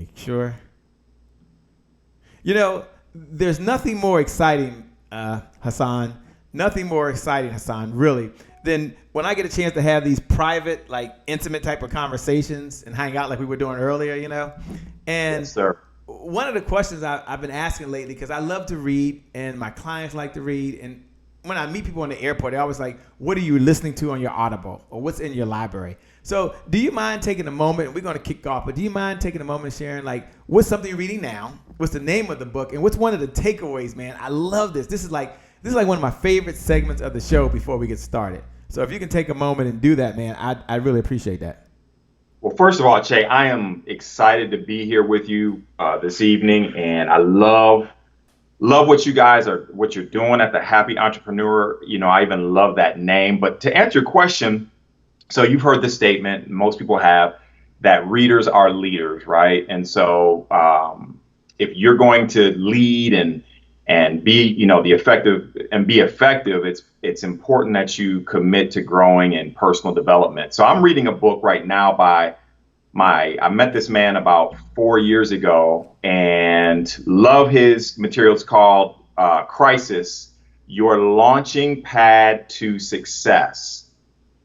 Make sure. You know, there's nothing more exciting, Hysaan. Nothing more exciting, Hysaan, really, than when I get a chance to have these private, like intimate type of conversations and hang out like we were doing earlier, you know? And Yes, sir. one of the questions I've been asking lately, because I love to read and my clients like to read, and when I meet people in the airport, they're always like, what are you listening to on your Audible or what's in your library? So do you mind taking a moment, we're going to kick off, but do you mind taking a moment and sharing like what's something you're reading now, what's the name of the book, and what's one of the takeaways, man? I love this. This is like one of my favorite segments of the show before we get started. So if you can take a moment and do that, man, I really appreciate that. Well, first of all, Che, I am excited to be here with you this evening, and I love what you're doing at the Happy Entrepreneur. You know, I even love that name. But to answer your question, so you've heard the statement, most people have, that readers are leaders, right? And so if you're going to lead and be, you know, be effective, it's important that you commit to growing and personal development. So I'm reading a book right now I met this man about 4 years ago and love his material. It's called Crisis, Your Launching Pad to Success.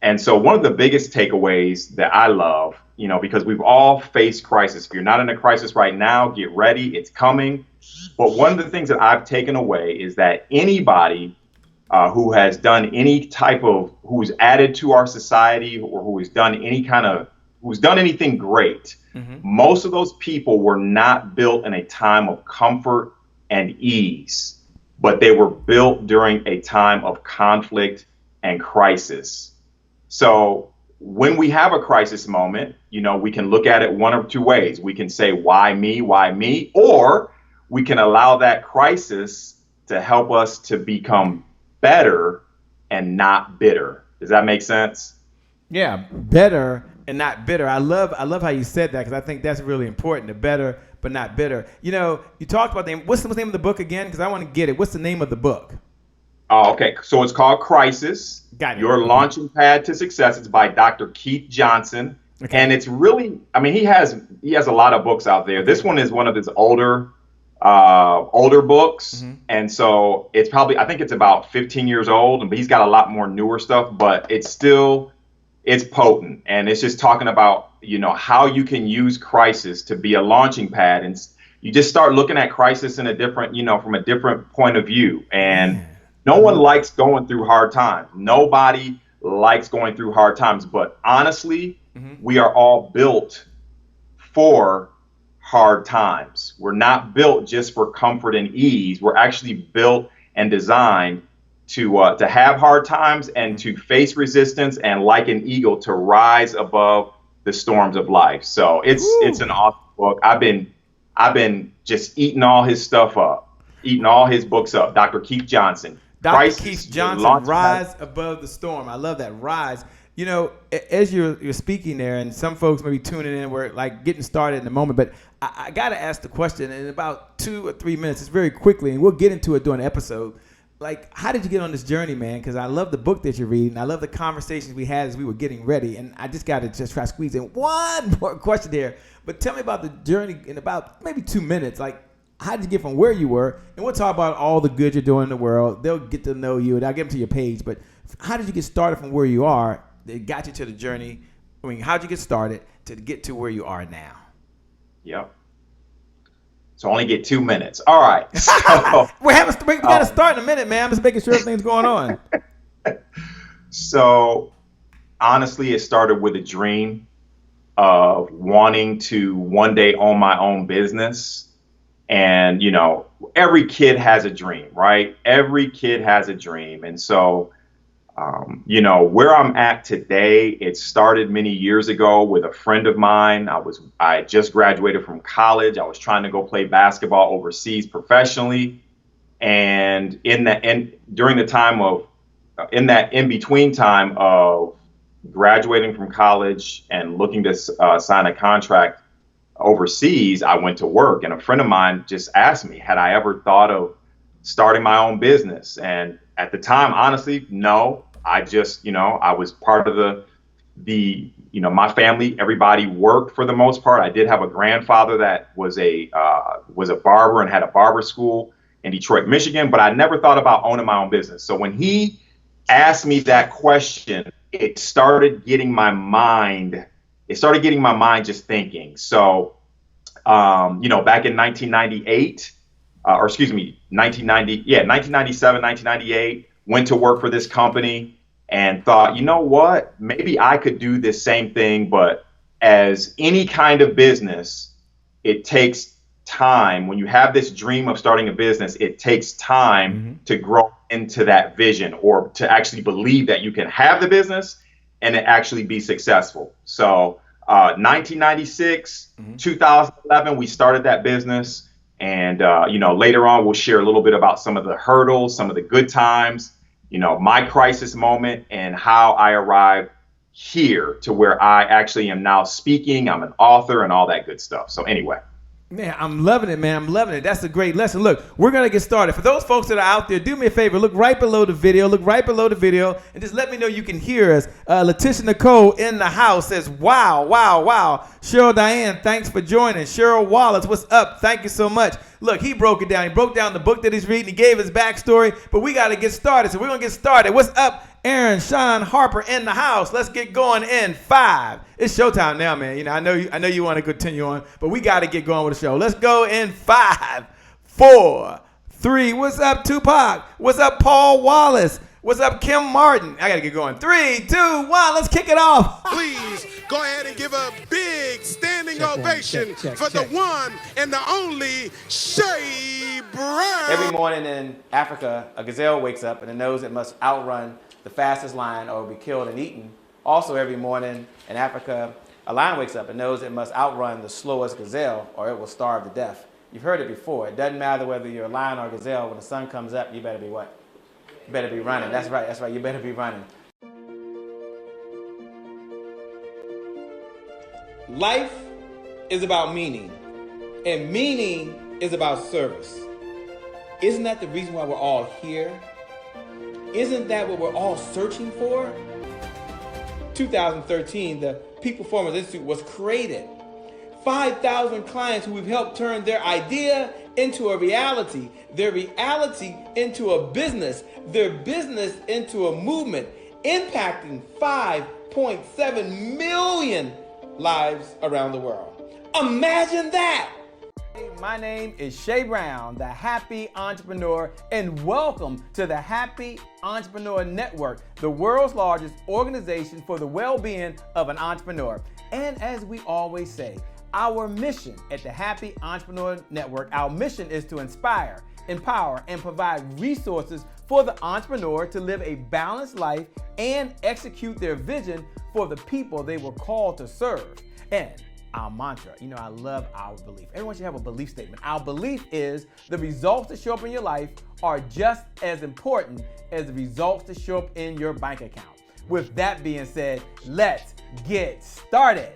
And so one of the biggest takeaways that I love, you know, because we've all faced crisis. If you're not in a crisis right now, get ready. It's coming. But one of the things that I've taken away is that anybody who has done who's added to our society or who's done anything great, most of those people were not built in a time of comfort and ease, but they were built during a time of conflict and crisis. So when we have a crisis moment, you know, we can look at it one of two ways. We can say, why me? Why me? Or we can allow that crisis to help us to become better and not bitter. Does that make sense? Yeah, better and not bitter. I love how you said that because I think that's really important. The better but not bitter. You know, you talked about what's the name of the book again? Because I want to get it. What's the name of the book? Oh, okay. So it's called Crisis, Got it. Your Launching Pad to Success. It's by Dr. Keith Johnson. Okay. And it's really, I mean, he has a lot of books out there. This one is one of his older books. And so I think it's about 15 years old, but he's got a lot more newer stuff, but it's potent. And it's just talking about, you know, how you can use crisis to be a launching pad. And you just start looking at crisis in from a different point of view. And no one likes going through hard times. Nobody likes going through hard times. But honestly, we are all built for hard times. We're not built just for comfort and ease. We're actually built and designed to have hard times and to face resistance and, like an eagle, to rise above the storms of life. So it's an awesome book. I've been just eating all his stuff up, eating all his books up. Dr. Keith Johnson. Dr. Keith Johnson, Rise Above the Storm. I love that, Rise. You know, as you're speaking there, and some folks may be tuning in, we're like getting started in the moment, but I got to ask the question in about 2 or 3 minutes. It's very quickly, and we'll get into it during the episode. Like, how did you get on this journey, man? Because I love the book that you're reading. I love the conversations we had as we were getting ready, and I just got to try to squeeze in one more question here. But tell me about the journey in about maybe 2 minutes. Like, how did you get from where you were? And we'll talk about all the good you're doing in the world. They'll get to know you, and I'll get them to your page. But how did you get started from where you are that got you to the journey? I mean, how did you get started to get to where you are now? Yep. So I only get 2 minutes. All right. So, we got to start in a minute, man. I'm just making sure everything's going on. So honestly, it started with a dream of wanting to one day own my own business. And, you know, every kid has a dream, right? Every kid has a dream. And so, you know, where I'm at today, it started many years ago with a friend of mine. I just graduated from college. I was trying to go play basketball overseas professionally. And in between time of graduating from college and looking to sign a contract overseas, I went to work, and a friend of mine just asked me, had I ever thought of starting my own business? And at the time, honestly, no. I just, you know, I was part of the my family, everybody worked for the most part. I did have a grandfather that was a barber and had a barber school in Detroit, Michigan, but I never thought about owning my own business. So when he asked me that question, it started getting my mind just thinking. So, back in 1998, 1997, 1998, went to work for this company and thought, you know what, maybe I could do this same thing, but as any kind of business, it takes time. When you have this dream of starting a business, it takes time to grow into that vision or to actually believe that you can have the business and it actually be successful. So 1996, 2011, we started that business. And, later on, we'll share a little bit about some of the hurdles, some of the good times, my crisis moment and how I arrived here to where I actually am now speaking. I'm an author and all that good stuff. So anyway. Man, I'm loving it, man. I'm loving it. That's a great lesson. Look, we're going to get started. For those folks that are out there, do me a favor. Look right below the video. And just let me know you can hear us. Letitia Nicole in the house says, wow, wow, wow. Cheryl Diane, thanks for joining. Cheryl Wallace, what's up? Thank you so much. Look, he broke it down. He broke down the book that he's reading. He gave his backstory. But we got to get started. So we're going to get started. What's up? Aaron, Sean, Harper in the house. Let's get going in 5. It's showtime now, man. I know you want to continue on, but we got to get going with the show. Let's go in 5, 4, 3. What's up, Tupac? What's up, Paul Wallace? What's up, Kim Martin? I got to get going. 3, 2, 1. Let's kick it off. Please go ahead and give a big standing ovation for the one and the only Shay Brown. Every morning in Africa, a gazelle wakes up and it knows it must outrun the fastest lion or be killed and eaten. Also, every morning in Africa, a lion wakes up and knows it must outrun the slowest gazelle or it will starve to death. You've heard it before. It doesn't matter whether you're a lion or a gazelle. When the sun comes up, you better be what? You better be running. That's right. You better be running. Life is about meaning, and meaning is about service. Isn't that the reason why we're all here? Isn't that what we're all searching for? 2013, the Peak Performance Institute was created. 5,000 clients who we've helped turn their idea into a reality, their reality into a business, their business into a movement, impacting 5.7 million lives around the world. Imagine that! My name is Shay Brown, the Happy Entrepreneur, and welcome to the Happy Entrepreneur Network, the world's largest organization for the well-being of an entrepreneur. And as we always say, our mission at the Happy Entrepreneur Network, our mission is to inspire, empower, and provide resources for the entrepreneur to live a balanced life and execute their vision for the people they were called to serve. And our mantra, I love our belief. Everyone should have a belief statement. Our belief is the results that show up in your life are just as important as the results that show up in your bank account. With that being said, let's get started.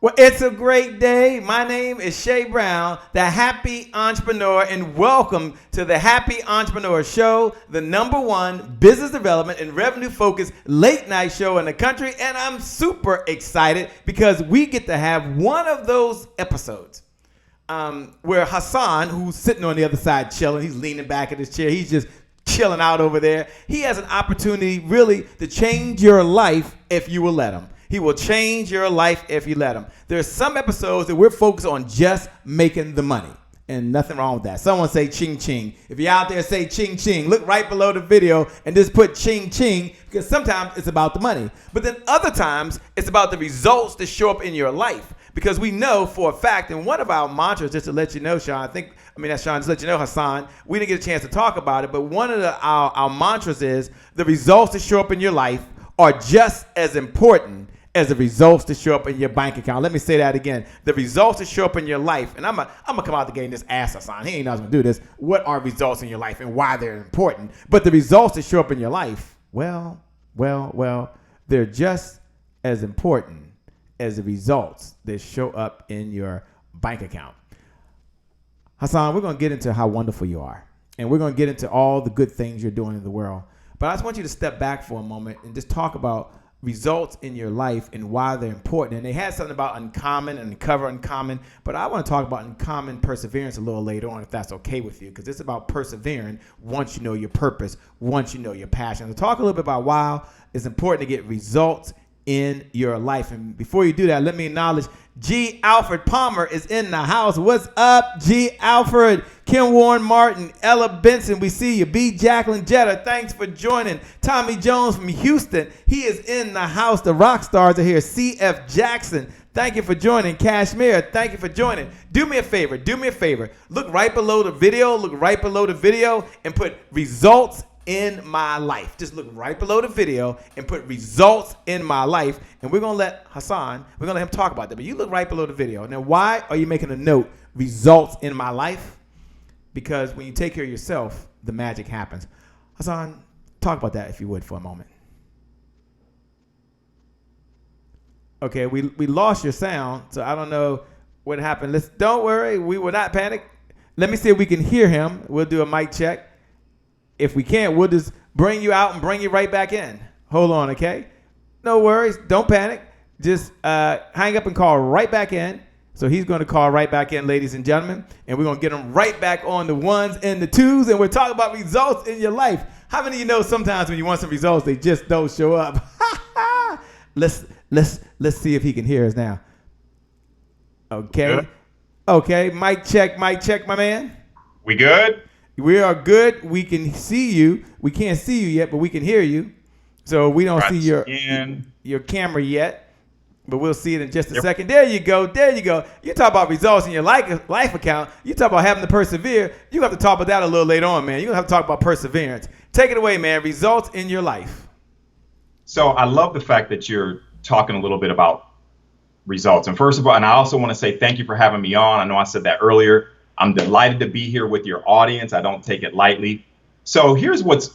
Well, it's a great day. My name is Shay Brown, the Happy Entrepreneur, and welcome to the Happy Entrepreneur Show, the #1 business development and revenue-focused late-night show in the country. And I'm super excited because we get to have one of those episodes where Hysaan, who's sitting on the other side chilling, he's leaning back in his chair, he's just chilling out over there. He has an opportunity really to change your life if you will let him. He will change your life if you let him. There's some episodes that we're focused on just making the money. And nothing wrong with that. Someone say ching ching. If you're out there, say ching ching. Look right below the video and just put ching ching, because sometimes it's about the money. But then other times it's about the results that show up in your life. Because we know for a fact, and one of our mantras, just to let you know, Sean, that's Sean, just to let you know, Hysaan, we didn't get a chance to talk about it, but one of our mantras is the results that show up in your life are just as important as the results that show up in your bank account. Let me say that again. The results that show up in your life, and I'm gonna come out the gate and just ask Hysaan. He ain't not gonna do this. What are results in your life and why they're important? But the results that show up in your life, well, they're just as important as the results that show up in your bank account. Hysaan, we're gonna get into how wonderful you are, and we're gonna get into all the good things you're doing in the world. But I just want you to step back for a moment and just talk about results in your life and why they're important. And they had something about uncommon and uncover uncommon, but I want to talk about uncommon perseverance a little later on, if that's okay with you, because it's about persevering once you know your purpose, once you know your passion. So talk a little bit about why it's important to get results in your life. And before you do that, let me acknowledge G. Alfred Palmer is in the house. What's up, G. Alfred? Kim Warren Martin, Ella Benson, we see you. B. Jacqueline Jetter, thanks for joining. Tommy Jones from Houston, he is in the house. The rock stars are here. C.F. Jackson, thank you for joining. Kashmir, thank you for joining. Do me a favor. Look right below the video, and put results in my life. Just look right below the video and put results in my life. And we're going to let Hysaan, we're going to let him talk about that. But you look right below the video. Now, why are you making a note, results in my life? Because when you take care of yourself, the magic happens. Hysaan, talk about that if you would for a moment. Okay, we lost your sound, so I don't know what happened. Don't worry, we will not panic. Let me see if we can hear him. We'll do a mic check. If we can't, we'll just bring you out and bring you right back in. Hold on, okay? No worries. Don't panic. Just hang up and call right back in. So he's going to call right back in, ladies and gentlemen, and we're going to get him right back on the ones and the twos, and we're talking about results in your life. How many of you know sometimes when you want some results, they just don't show up? Let's see if he can hear us now. Okay. Good. Okay. Mic check, my man. We good? We are good. We can see you. We can't see you yet, but we can hear you. So we don't see your camera yet, but we'll see it in just a second. There you go. You talk about results in your life account. You talk about having to persevere. You have to talk about that a little later on, man. You're going to have to talk about perseverance. Take it away, man. Results in your life. So I love the fact that you're talking a little bit about results. And first of all, and I also want to say thank you for having me on. I know I said that earlier. I'm delighted to be here with your audience. I don't take it lightly. So here's what's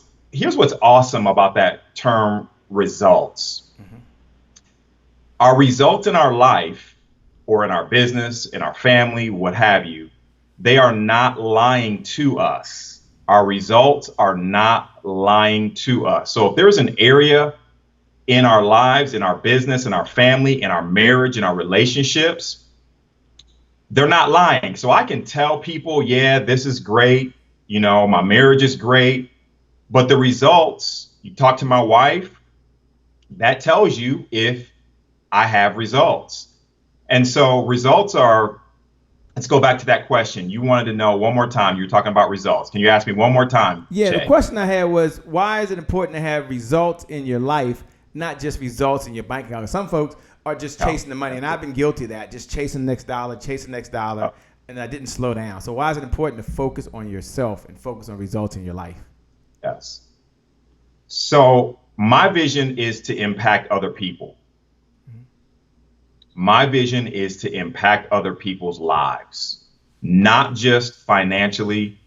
awesome about that term results. Mm-hmm. Our results in our life or in our business, in our family, what have you, they are not lying to us. Our results are not lying to us. So if there's an area in our lives, in our business, in our family, in our marriage, in our relationships, they're not lying. So I can tell people, yeah, this is great. You know, my marriage is great. But the results, you talk to my wife, that tells you if I have results. And so results are, let's go back to that question. You wanted to know one more time. You were talking about results. Can you ask me one more time? Yeah, Jay? The question I had was, why is it important to have results in your life, not just results in your bank account? Some folks are just chasing the money, and I've been guilty of that, just chasing the next dollar, and I didn't slow down. So why is it important to focus on yourself and focus on results in your life? Yes. So my vision is to impact other people. Mm-hmm. My vision is to impact other people's lives, not just financially,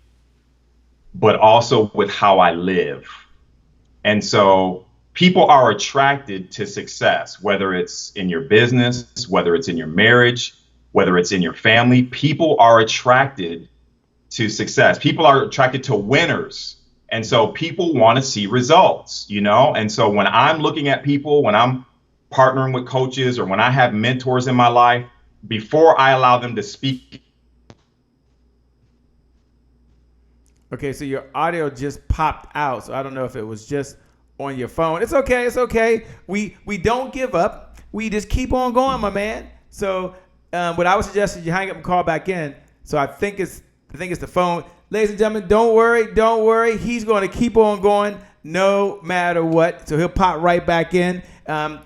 but also with how I live. And so people are attracted to success, whether it's in your business, whether it's in your marriage, whether it's in your family. People are attracted to success. People are attracted to winners. And so people want to see results, you know? And so when I'm looking at people, when I'm partnering with coaches or when I have mentors in my life, before I allow them to speak. Okay, so your audio just popped out. So I don't know if it was just on your phone. It's okay. We don't give up. We just keep on going, my man. So what I would suggest is you hang up and call back in. So I think it's the phone. Ladies and gentlemen, don't worry. He's going to keep on going no matter what. So he'll pop right back in.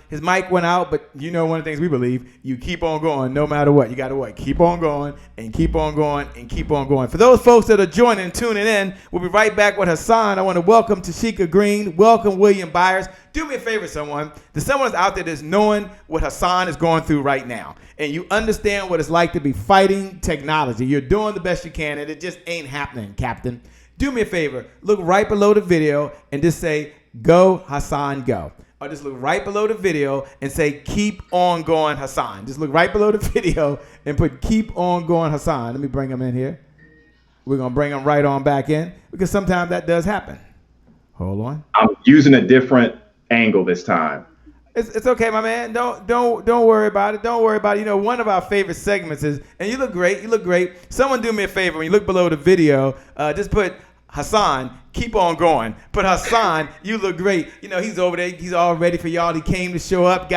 His mic went out, but you know one of the things we believe, you keep on going no matter what. You got to what? Keep on going and keep on going and keep on going. For those folks that are joining, tuning in, we'll be right back with Hysaan. I want to welcome Tashika Green. Welcome William Byers. Do me a favor, someone. There's someone out there that's knowing what Hysaan is going through right now. And you understand what it's like to be fighting technology. You're doing the best you can, and it just ain't happening, Captain. Do me a favor. Look right below the video and just say, go, Hysaan, go. Or just look right below the video and say, keep on going, Hysaan. Just look right below the video and put keep on going, Hysaan. Let me bring him in here. We're going to bring him right on back in because sometimes that does happen. Hold on. I'm using a different angle this time. It's okay, my man. Don't worry about it. Don't worry about it. You know, one of our favorite segments is, and you look great. You look great. Someone do me a favor. When you look below the video, just put Hysaan, keep on going. Put Hysaan, you look great. You know, he's over there. He's all ready for y'all. He came to show up.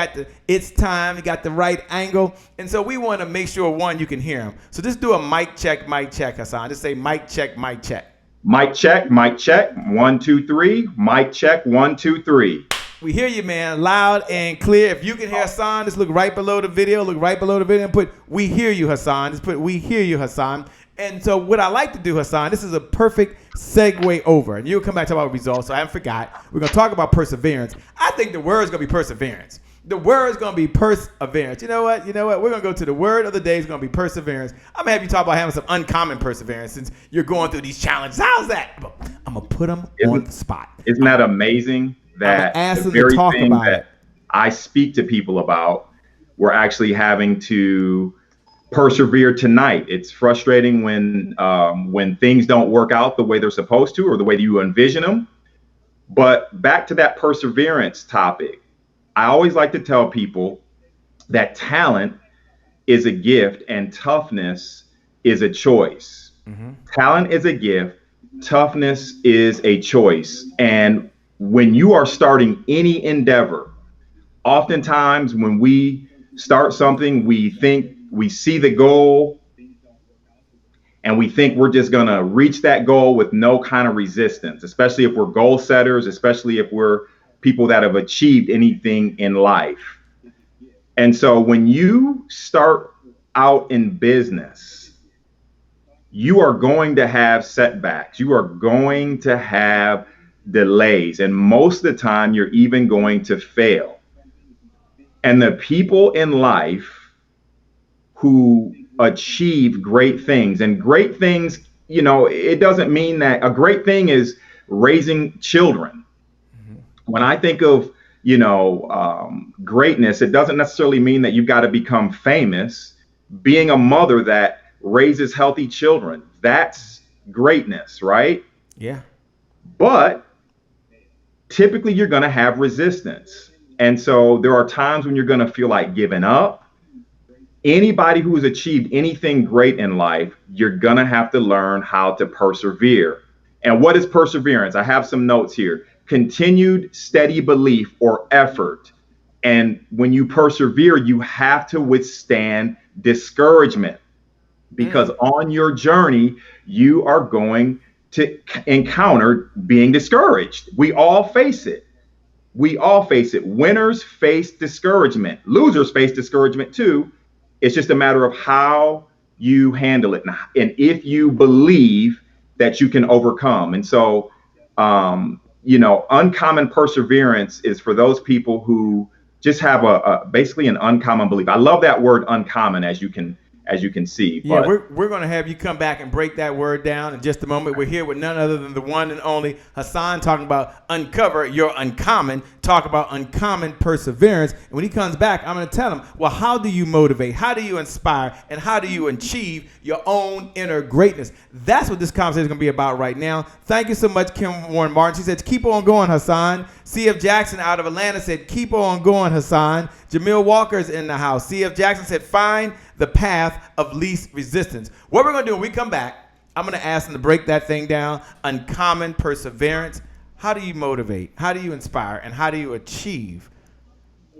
It's time. He got the right angle. And so we want to make sure, one, you can hear him. So just do a mic check, Hysaan. Just say mic check, mic check. Mic check, mic check. 1, 2, 3. Mic check, 1, 2, 3. We hear you, man, loud and clear. If you can hear Hysaan, just look right below the video. Look right below the video and put, we hear you, Hysaan. Just put, we hear you, Hysaan. And so what I like to do, Hysaan, this is a perfect segue over. And you'll come back to talk about results, so I haven't forgot. We're going to talk about perseverance. I think the word is going to be perseverance. The word is going to be perseverance. You know what? We're going to go to the word of the day. It's going to be perseverance. I'm going to have you talk about having some uncommon perseverance since you're going through these challenges. How's that? I'm going to put them on the spot. Isn't that amazing? That the very thing that I speak to people about, we're actually having to persevere tonight. It's frustrating when things don't work out the way they're supposed to or the way that you envision them. But back to that perseverance topic, I always like to tell people that talent is a gift and toughness is a choice. Mm-hmm. Talent is a gift. Toughness is a choice. And when you are starting any endeavor, oftentimes when we start something, we think we see the goal and we think we're just going to reach that goal with no kind of resistance, especially if we're goal setters, especially if we're people that have achieved anything in life. And so when you start out in business, you are going to have setbacks. You are going to have delays. And most of the time, you're even going to fail. And the people in life who achieve great things, and great things, you know, it doesn't mean that a great thing is raising children. Mm-hmm. When I think of, greatness, it doesn't necessarily mean that you've got to become famous. Being a mother that raises healthy children, that's greatness, right? Yeah. But typically you're going to have resistance. And so there are times when you're going to feel like giving up. Anybody who has achieved anything great in life, you're going to have to learn how to persevere. And what is perseverance? I have some notes here. Continued steady belief or effort. And when you persevere, you have to withstand discouragement, because on your journey, you are going to encounter being discouraged. We all face it. Winners face discouragement. Losers face discouragement too. It's just a matter of how you handle it and if you believe that you can overcome. And so, uncommon perseverance is for those people who just have basically an uncommon belief. I love that word uncommon, as you can see. Yeah, we're going to have you come back and break that word down in just a moment. We're here with none other than the one and only Hysaan, talking about uncover your uncommon, talk about uncommon perseverance. And when he comes back, I'm going to tell him, well, how do you motivate? How do you inspire? And how do you achieve your own inner greatness? That's what this conversation is going to be about right now. Thank you so much, Kim Warren Martin. She said, keep on going, Hysaan. C.F. Jackson out of Atlanta said, keep on going, Hysaan. Jamil Walker's in the house. C.F. Jackson said, find the path of least resistance. What we're going to do when we come back, I'm going to ask them to break that thing down. Uncommon perseverance. How do you motivate? How do you inspire? And how do you achieve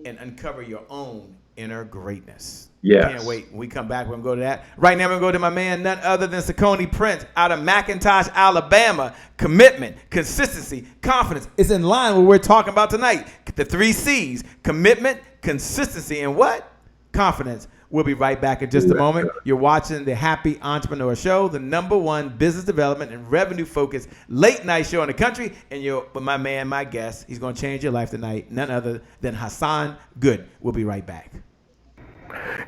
and uncover your own inner greatness? Yes. Can't wait. When we come back, we're going to go to that. Right now, we're going to go to my man, none other than Saucony Prince out of McIntosh, Alabama. Commitment, consistency, confidence is in line with what we're talking about tonight. The 3 C's: commitment, consistency, and what? Confidence. We'll be right back in just a moment. You're watching the Happy Entrepreneur Show, the #1 business development and revenue-focused late-night show in the country. And you're with my man, my guest. He's going to change your life tonight. None other than Hysaan Goode. We'll be right back.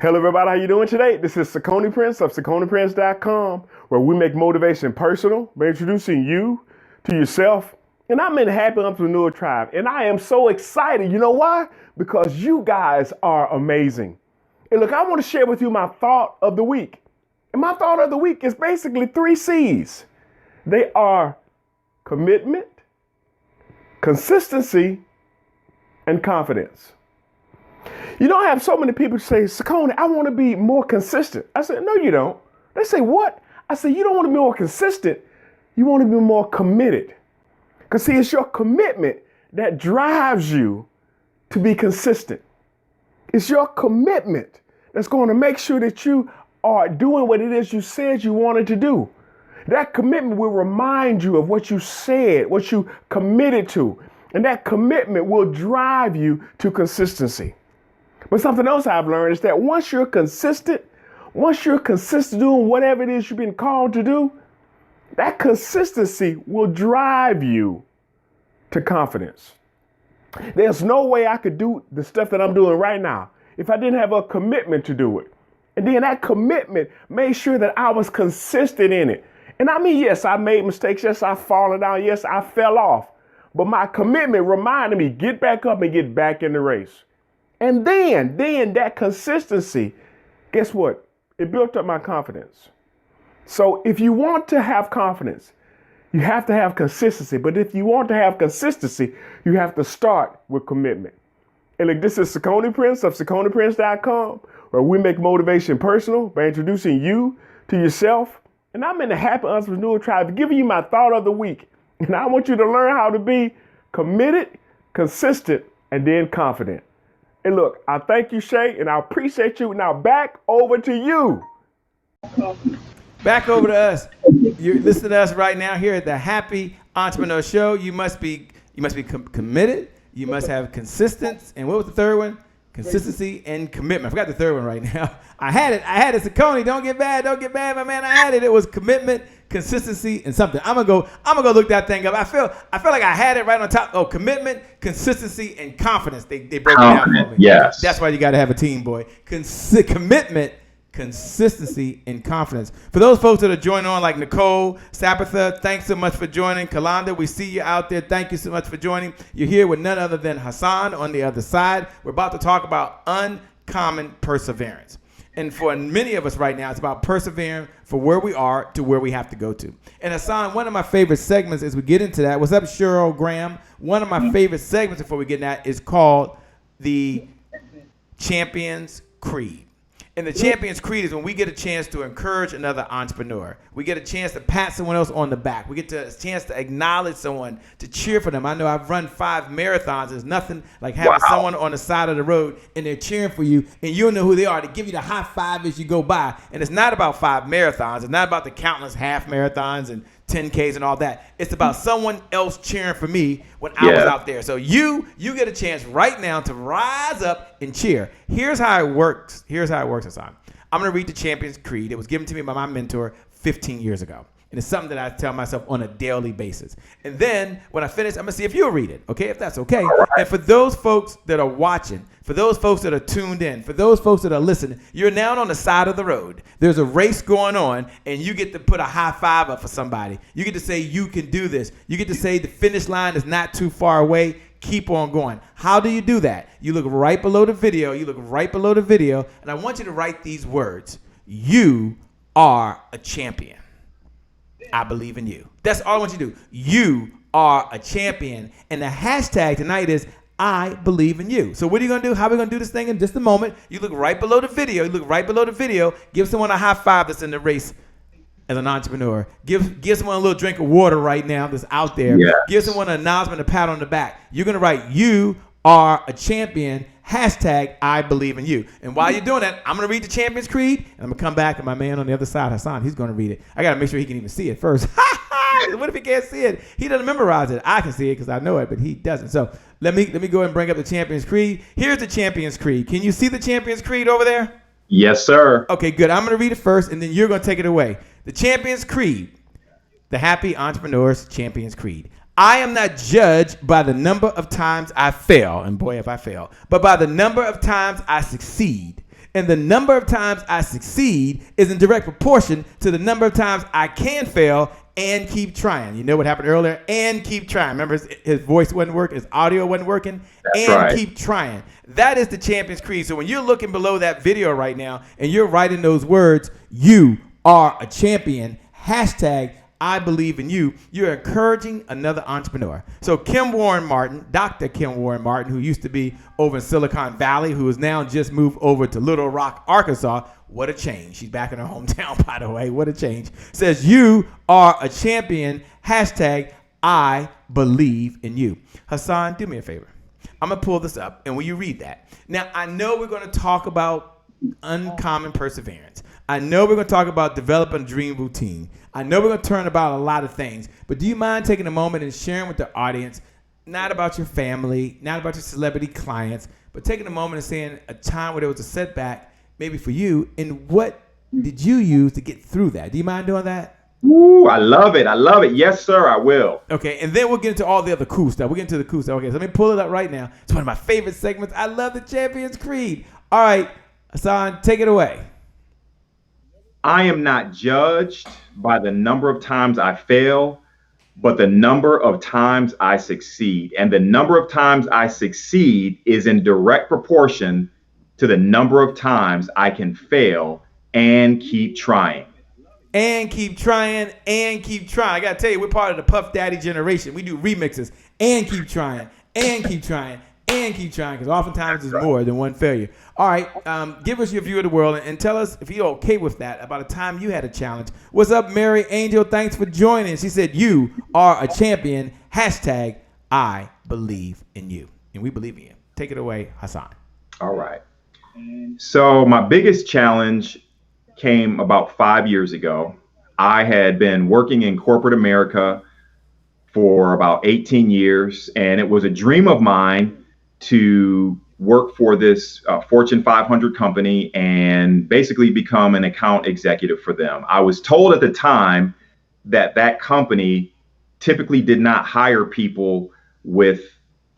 Hello, everybody. How you doing today? This is Saucony Prince of SauconyPrince.com, where we make motivation personal by introducing you to yourself. And I'm in the Happy Entrepreneur Tribe, and I am so excited. You know why? Because you guys are amazing. And look, I want to share with you my thought of the week. And my thought of the week is basically 3 C's. They are commitment, consistency, and confidence. You don't have so many people say, Sakoni, I want to be more consistent. I said, no, you don't. They say, what? I said, you don't want to be more consistent. You want to be more committed. Because see, it's your commitment that drives you to be consistent. It's your commitment that's going to make sure that you are doing what it is you said you wanted to do. That commitment will remind you of what you said, what you committed to. And that commitment will drive you to consistency. But something else I've learned is that once you're consistent doing whatever it is you've been called to do, that consistency will drive you to confidence. There's no way I could do the stuff that I'm doing right now if I didn't have a commitment to do it. And then that commitment made sure that I was consistent in it. And I mean, yes, I made mistakes. Yes, I've fallen down. Yes, I fell off. But my commitment reminded me, get back up and get back in the race. And then that consistency, guess what? It built up my confidence. So if you want to have confidence, you have to have consistency. But if you want to have consistency, you have to start with commitment. And look, this is Sakoni Prince of SakoniPrince.com, where we make motivation personal by introducing you to yourself. And I'm in the Happy Entrepreneur Tribe, giving you my thought of the week. And I want you to learn how to be committed, consistent, and then confident. And look, I thank you, Shay, and I appreciate you. Now back over to you. Back over to us. You're listening to us right now here at the Happy Entrepreneur Show. You must be committed. You must have consistency. And what was the third one? Consistency and commitment. I forgot the third one right now. I had it, Sakoni. Don't get mad, my man. I had it. It was commitment, consistency, and something. I'm gonna go look that thing up. I feel like I had it right on top. Oh, commitment, consistency, and confidence. They broke it down for me. Yes. That's why you got to have a team, boy. Commitment, consistency, and confidence. For those folks that are joining on, like Nicole, Sapatha, thanks so much for joining. Kalanda, we see you out there. Thank you so much for joining. You're here with none other than Hysaan on the other side. We're about to talk about uncommon perseverance. And for many of us right now, it's about persevering for where we are to where we have to go to. And Hysaan, one of my favorite segments as we get into that, what's up, Cheryl Graham? One of my favorite segments before we get in that is called the Champions Creed. And the Champions Creed is when we get a chance to encourage another entrepreneur. We get a chance to pat someone else on the back. We get a chance to acknowledge someone, to cheer for them. I know I've run 5 marathons. There's nothing like having someone on the side of the road and they're cheering for you and you know who they are to give you the high five as you go by. And it's not about 5 marathons. It's not about the countless half marathons and 10Ks and all that. It's about someone else cheering for me when I was out there. So you get a chance right now to rise up and cheer. Here's how it works. Hysaan. I'm going to read the Champions Creed. It was given to me by my mentor 15 years ago. And it's something that I tell myself on a daily basis. And then when I finish, I'm going to see if you'll read it, okay, if that's okay. And for those folks that are watching, for those folks that are tuned in, for those folks that are listening, you're now on the side of the road. There's a race going on, and you get to put a high five up for somebody. You get to say, you can do this. You get to say the finish line is not too far away. Keep on going. How do you do that? You look right below the video. And I want you to write these words. You are a champion. I believe in you. That's all I want you to do. You are a champion. And the hashtag tonight is I believe in you. So what are you going to do? How are we going to do this thing in just a moment? You look right below the video. Give someone a high five that's in the race as an entrepreneur. Give someone a little drink of water right now that's out there. Yes. Give someone an acknowledgement, a pat on the back. You're going to write, you are a champion, hashtag I believe in you. And while you're doing that, I'm going to read the Champions Creed, and I'm going to come back, and my man on the other side, Hysaan, he's going to read it. I got to make sure he can even see it first. What if he can't see it? He doesn't memorize it. I can see it because I know it, but he doesn't. So let me go ahead and bring up the Champions Creed. Here's the Champions Creed. Can you see the Champions Creed over there? Yes, sir. Okay, good. I'm going to read it first, and then you're going to take it away. The Champions Creed, the Happy Entrepreneur's Champions Creed. I am not judged by the number of times I fail, and boy, if I fail, but by the number of times I succeed. And the number of times I succeed is in direct proportion to the number of times I can fail and keep trying. You know what happened earlier? And keep trying. Remember his voice wasn't working, his audio wasn't working. That's right. Keep trying. That is the Champions Creed. So when you're looking below that video right now and you're writing those words, you are a champion, hashtag I believe in you. You're encouraging another entrepreneur. So Kim Warren Martin, Dr. Kim Warren Martin, who used to be over in Silicon Valley, who has now just moved over to Little Rock, Arkansas. What a change. She's back in her hometown, by the way. What a change. Says you are a champion. Hashtag I believe in you. Hysaan, do me a favor. I'm going to pull this up, and will you read that? Now, I know we're going to talk about uncommon perseverance. I know we're going to talk about developing a dream routine. I know we're going to turn about a lot of things, but do you mind taking a moment and sharing with the audience, not about your family, not about your celebrity clients, but taking a moment and saying a time where there was a setback, maybe for you, and what did you use to get through that? Do you mind doing that? Ooh, I love it. I love it. Yes, sir, I will. Okay, and then we'll get into all the other cool stuff. We'll get into the cool stuff. Okay, so let me pull it up right now. It's one of my favorite segments. I love the Champions Creed. All right, Hysaan, take it away. I am not judged by the number of times I fail, but the number of times I succeed. And the number of times I succeed is in direct proportion to the number of times I can fail and keep trying. And keep trying, and keep trying. I got to tell you, we're part of the Puff Daddy generation. We do remixes, and keep trying, and keep trying, and keep trying, because oftentimes there's more than one failure. All right, give us your view of the world, and tell us, if you're okay with that, about a time you had a challenge. What's up, Mary Angel? Thanks for joining. She said, you are a champion. Hashtag I believe in you. And we believe in you. Take it away, Hysaan. All right. So my biggest challenge came about 5 years ago. I had been working in corporate America for about 18 years, and it was a dream of mine to work for this Fortune 500 company and basically become an account executive for them. I was told at the time that that company typically did not hire people with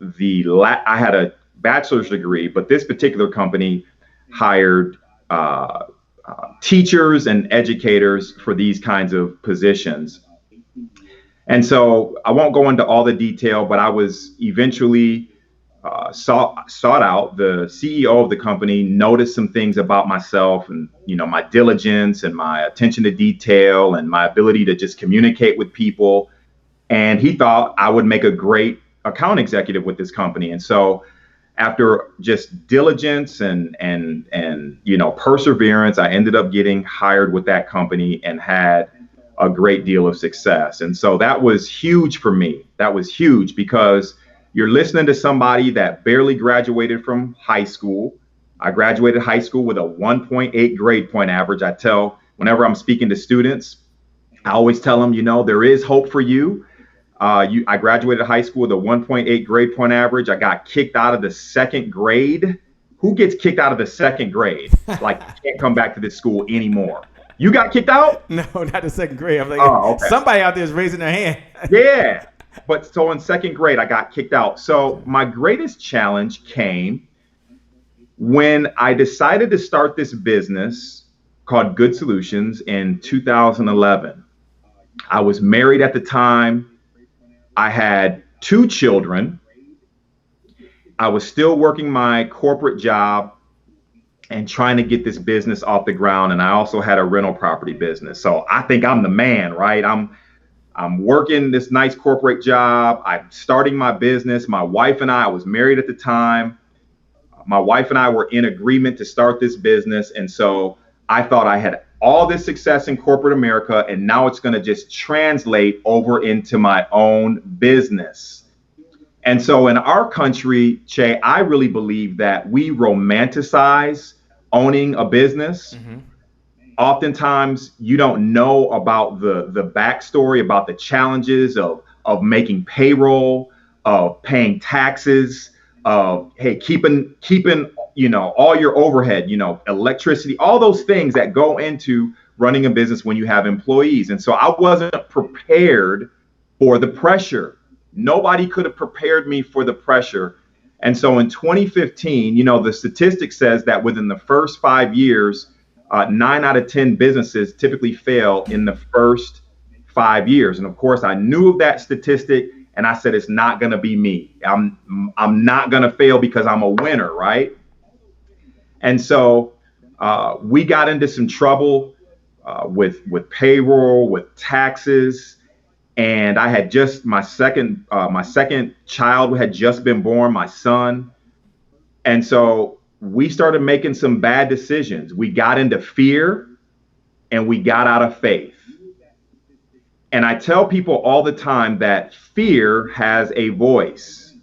I had a bachelor's degree, but this particular company hired teachers and educators for these kinds of positions. And so I won't go into all the detail, but I was eventually sought out. The CEO of the company noticed some things about myself and, my diligence and my attention to detail and my ability to just communicate with people. And he thought I would make a great account executive with this company. And so after just diligence and perseverance, I ended up getting hired with that company and had a great deal of success. And so that was huge for me. That was huge because you're listening to somebody that barely graduated from high school. I graduated high school with a 1.8 grade point average. I tell, whenever I'm speaking to students, I always tell them, there is hope for you. I graduated high school with a 1.8 grade point average. I got kicked out of the second grade. Who gets kicked out of the second grade? Like, you can't come back to this school anymore. You got kicked out? No, not the second grade. I'm like, Somebody out there is raising their hand. Yeah. But so in second grade, I got kicked out. So my greatest challenge came when I decided to start this business called Good Solutions in 2011. I was married at the time. I had 2 children. I was still working my corporate job and trying to get this business off the ground. And I also had a rental property business. So I think I'm the man, right? I'm working this nice corporate job. I'm starting my business. My wife and I was married at the time. My wife and I were in agreement to start this business. And so I thought I had all this success in corporate America, and now it's going to just translate over into my own business. And so in our country, Che, I really believe that we romanticize owning a business. Mm-hmm. Oftentimes, you don't know about the backstory, about the challenges of making payroll, of paying taxes, of keeping all your overhead, electricity, all those things that go into running a business when you have employees. And so I wasn't prepared for the pressure. Nobody could have prepared me for the pressure. And so in 2015, the statistic says that within the first 5 years, 9 out of 10 businesses typically fail in the first 5 years. And of course, I knew of that statistic, and I said, it's not going to be me. I'm not going to fail because I'm a winner, right? And so we got into some trouble with payroll, with taxes. And I had just my second child had just been born, my son. And so we started making some bad decisions. We got into fear and we got out of faith. And I tell people all the time that fear has a voice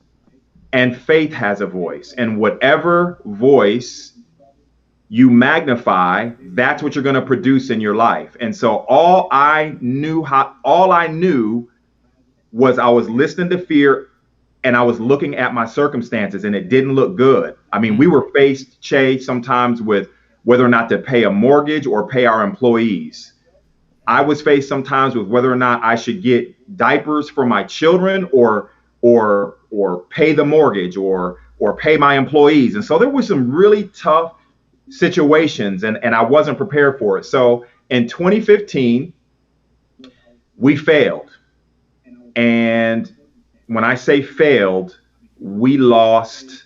and faith has a voice. And whatever voice you magnify, that's what you're going to produce in your life. And so all I knew was I was listening to fear and I was looking at my circumstances and it didn't look good. I mean, we were faced, Che, sometimes with whether or not to pay a mortgage or pay our employees. I was faced sometimes with whether or not I should get diapers for my children or pay the mortgage or pay my employees. And so there were some really tough situations and I wasn't prepared for it. So in 2015, we failed. And when I say failed, we lost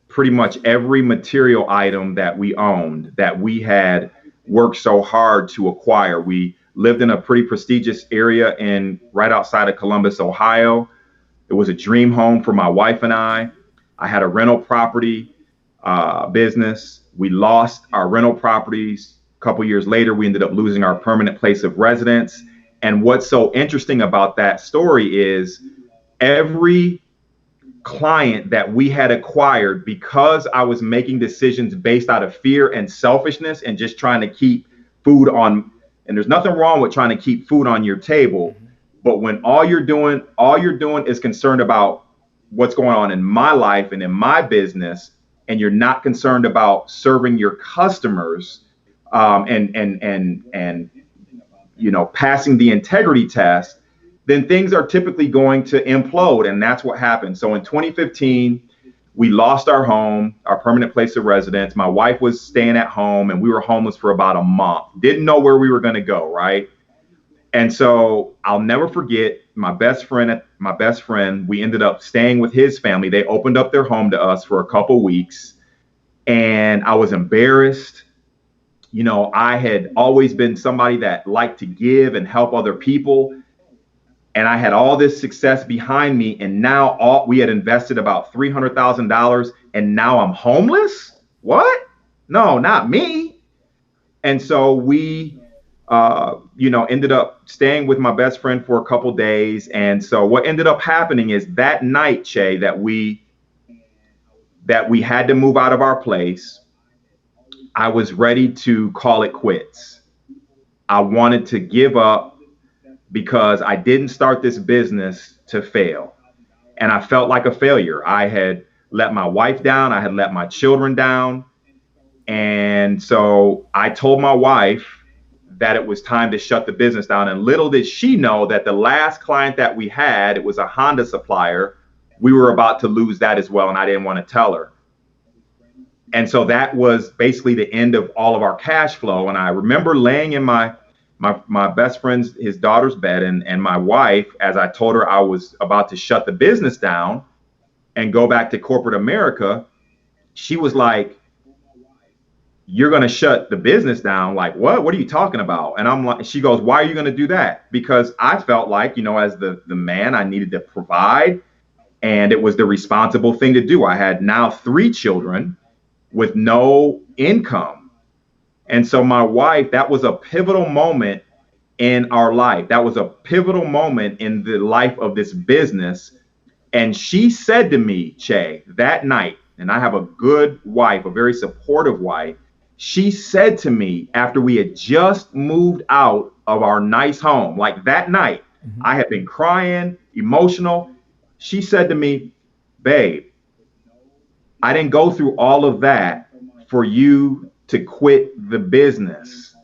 pretty much every material item that we owned, that we had worked so hard to acquire. We lived in a pretty prestigious area right outside of Columbus, Ohio. It was a dream home for my wife and I. I had a rental property business. We lost our rental properties. A couple years later, we ended up losing our permanent place of residence. And what's so interesting about that story is every client that we had acquired, because I was making decisions based out of fear and selfishness and just trying to keep food on, and there's nothing wrong with trying to keep food on your table, but when all you're doing is concerned about what's going on in my life and in my business, and you're not concerned about serving your customers and passing the integrity test, then things are typically going to implode. And that's what happened. So in 2015, we lost our home, our permanent place of residence. My wife was staying at home and we were homeless for about a month. Didn't know where we were going to go, right? And so I'll never forget my best friend, we ended up staying with his family. They opened up their home to us for a couple weeks and I was embarrassed. You know, I had always been somebody that liked to give and help other people. And I had all this success behind me. And now we had invested about $300,000 and now I'm homeless. What? No, not me. And so we, ended up staying with my best friend for a couple days. And so what ended up happening is that night, Che, that we had to move out of our place, I was ready to call it quits. I wanted to give up because I didn't start this business to fail. And I felt like a failure. I had let my wife down. I had let my children down. And so I told my wife that it was time to shut the business down. And little did she know that the last client that we had, it was a Honda supplier. We were about to lose that as well. And I didn't want to tell her. And so that was basically the end of all of our cash flow. And I remember laying in my best friend's, his daughter's bed, and my wife, as I told her I was about to shut the business down and go back to corporate America, she was like, "You're going to shut the business down? Like, what? What are you talking about?" And I'm like, she goes, "Why are you going to do that?" Because I felt like, as the man, I needed to provide, and it was the responsible thing to do. I had now 3 children with no income. And so my wife, that was a pivotal moment in our life. That was a pivotal moment in the life of this business. And she said to me, Che, that night, and I have a good wife, a very supportive wife. She said to me after we had just moved out of our nice home, like that night, I had been crying, emotional. She said to me, "Babe, I didn't go through all of that for you to quit the business."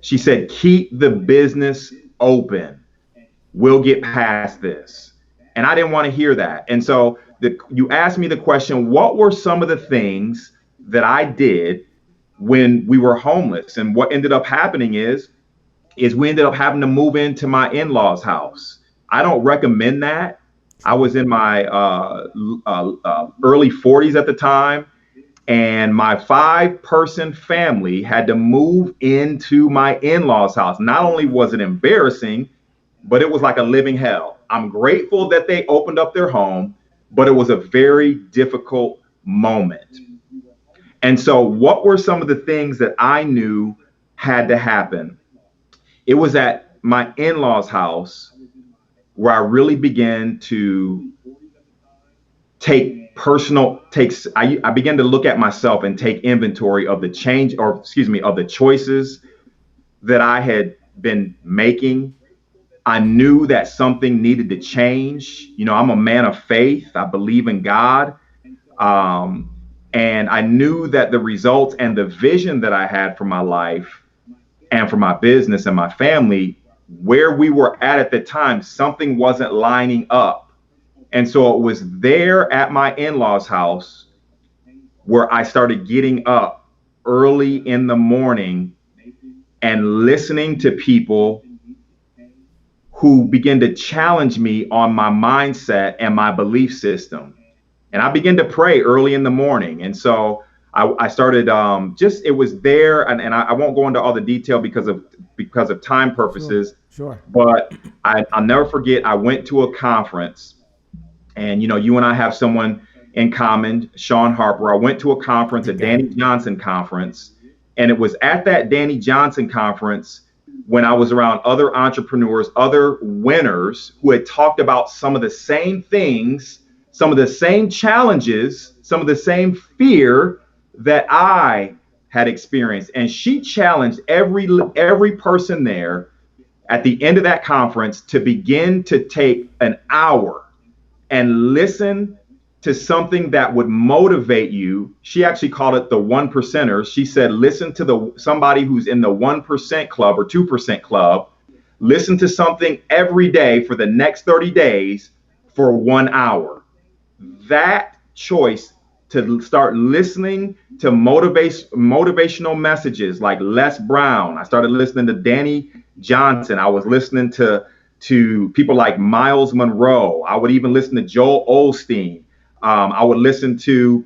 She said, "Keep the business open. We'll get past this." And I didn't want to hear that. And so you asked me the question, what were some of the things that I did when we were homeless? And what ended up happening is we ended up having to move into my in-laws' house. I don't recommend that. I was in my early 40s at the time. and my 5-person family had to move into my in-laws' house. Not only was it embarrassing, but it was like a living hell. I'm grateful that they opened up their home, but it was a very difficult moment. And so what were some of the things that I knew had to happen? It was at my in-laws' house where I really began to I began to look at myself and take inventory of the of the choices that I had been making. I knew that something needed to change. I'm a man of faith. I believe in God. And I knew that the results and the vision that I had for my life and for my business and my family, where we were at the time, something wasn't lining up. And so it was there at my in-laws' house where I started getting up early in the morning and listening to people who began to challenge me on my mindset and my belief system. And I began to pray early in the morning. And so I started it was there. And I won't go into all the detail because of time purposes. Sure. But I'll never forget, I went to a conference. And, you and I have someone in common, Sean Harper. I went to a conference, a Danny Johnson conference. And it was at that Danny Johnson conference when I was around other entrepreneurs, other winners who had talked about some of the same things, some of the same challenges, some of the same fear that I had experienced. And she challenged every person there at the end of that conference to begin to take an hour and listen to something that would motivate you. She actually called it the 1%ers. She said, listen to somebody who's in the 1% club or 2% club. Listen to something every day for the next 30 days for 1 hour. That choice to start listening to motivational messages like Les Brown. I started listening to Danny Johnson. I was listening to people like Miles Monroe. I would even listen to Joel Osteen. I would listen to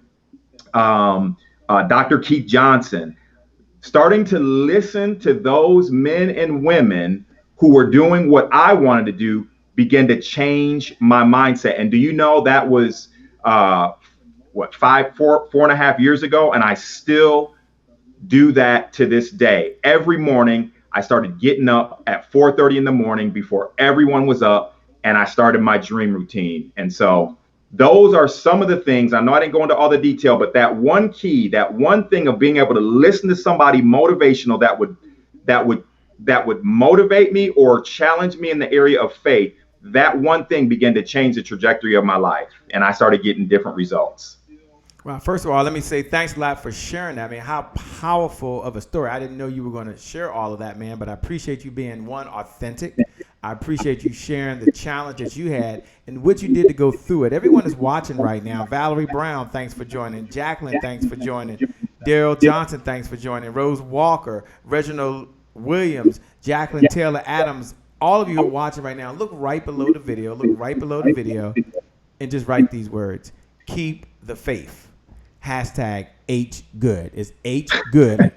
Dr. Keith Johnson. Starting to listen to those men and women who were doing what I wanted to do began to change my mindset. And do you know that was 4.5 years ago? And I still do that to this day. Every morning, I started getting up at 4:30 in the morning before everyone was up, and I started my dream routine. And so those are some of the things. I know I didn't go into all the detail, but that one key, that one thing of being able to listen to somebody motivational that would motivate me or challenge me in the area of faith, that one thing began to change the trajectory of my life, and I started getting different results. Well, first of all, let me say thanks a lot for sharing that, man. How powerful of a story. I didn't know you were going to share all of that, man, but I appreciate you being, one, authentic. I appreciate you sharing the challenge that you had and what you did to go through it. Everyone is watching right now. Valerie Brown, thanks for joining. Jacqueline, thanks for joining. Daryl Johnson, thanks for joining. Rose Walker, Reginald Williams, Jacqueline Taylor Adams, all of you are watching right now. Look right below the video. Look right below the video and just write these words. Keep the faith. Hashtag HGoode. It's HGoode.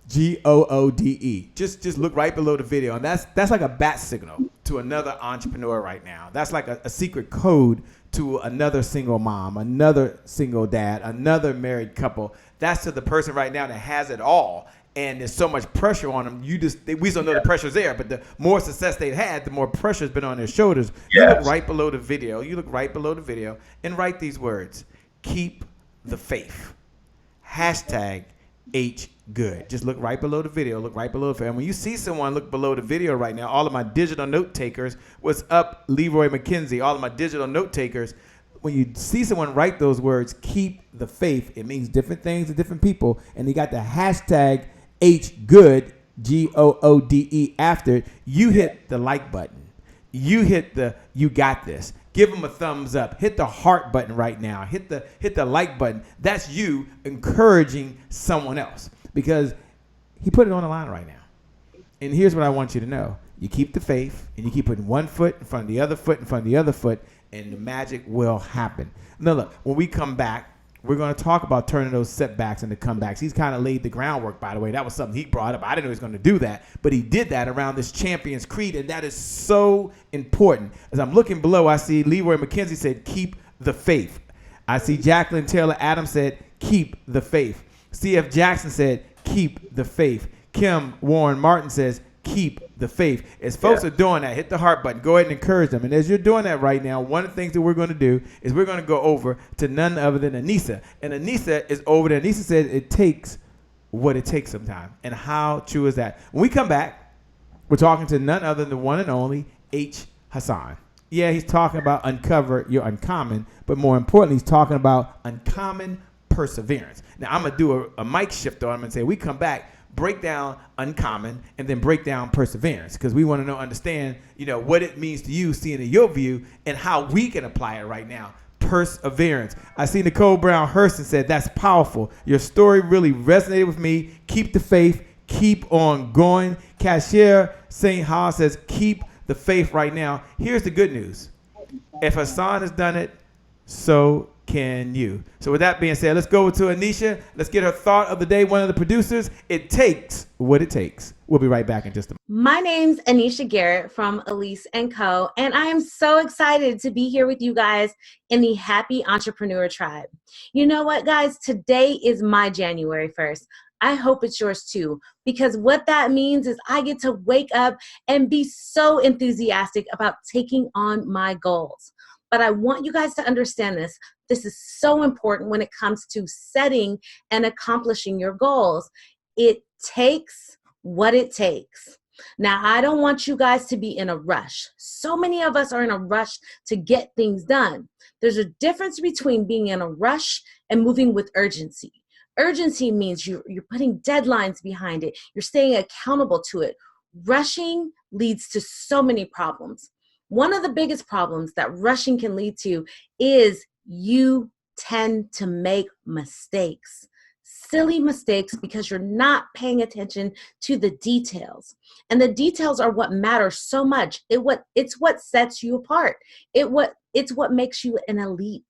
HGoode. Just look right below the video. And that's like a bat signal to another entrepreneur right now. That's like a secret code to another single mom, another single dad, another married couple. That's to the person right now that has it all. And there's so much pressure on them. We just don't know the pressure's there, but the more success they've had, the more pressure's been on their shoulders. You look right below the video. And write these words. Keep the faith. Hashtag HGoode. Just look right below the video. Look right below the video. And when you see someone look below the video right now, all of my digital note takers, what's up, Leroy McKenzie, all of my digital note takers, when you see someone write those words, keep the faith, it means different things to different people. And you got the hashtag HGoode, Goode after it. You hit the like button. You hit the you got this. Give them a thumbs up. Hit the heart button right now. Hit the like button. That's you encouraging someone else because he put it on the line right now. And here's what I want you to know. You keep the faith and you keep putting one foot in front of the other foot in front of the other foot, and the magic will happen. Now look, when we come back, we're going to talk about turning those setbacks into comebacks. He's kind of laid the groundwork, by the way. That was something he brought up. I didn't know he was going to do that, but he did that around this Champions Creed, and that is so important. As I'm looking below, I see Leroy McKenzie said, keep the faith. I see Jacqueline Taylor Adams said, keep the faith. C.F. Jackson said, keep the faith. Kim Warren Martin says, keep the faith. As folks are doing that, hit the heart button. Go ahead and encourage them. And as you're doing that right now, one of the things that we're going to do is we're going to go over to none other than Anissa. And Anissa is over there. Anissa said it takes what it takes sometimes. And how true is that? When we come back, we're talking to none other than the one and only Hysaan. Yeah, he's talking about uncover your uncommon, but more importantly, he's talking about uncommon perseverance. Now, I'm going to do a mic shift on him and say, we come back, break down uncommon, and then break down perseverance, because we want to understand, what it means to you, seeing in your view, and how we can apply it right now. Perseverance. I see Nicole Brown Hurston said, that's powerful. Your story really resonated with me. Keep the faith. Keep on going. Cashier St. Hall says, keep the faith right now. Here's the good news. If Hysaan has done it, so can you. So with that being said, let's go to Anisha. Let's get her thought of the day. One of the producers. It takes what it takes. We'll be right back in just a moment. My name's Anisha Garrett from Elise & Co. And I am so excited to be here with you guys in the Happy Entrepreneur Tribe. You know what, guys? Today is my January 1st. I hope it's yours too, because what that means is I get to wake up and be so enthusiastic about taking on my goals. But I want you guys to understand this. This is so important when it comes to setting and accomplishing your goals. It takes what it takes. Now, I don't want you guys to be in a rush. So many of us are in a rush to get things done. There's a difference between being in a rush and moving with urgency. Urgency means you're putting deadlines behind it. You're staying accountable to it. Rushing leads to so many problems. One of the biggest problems that rushing can lead to is you tend to make mistakes. Silly mistakes because you're not paying attention to the details. And the details are what matter so much. It's what sets you apart. It's what makes you an elite.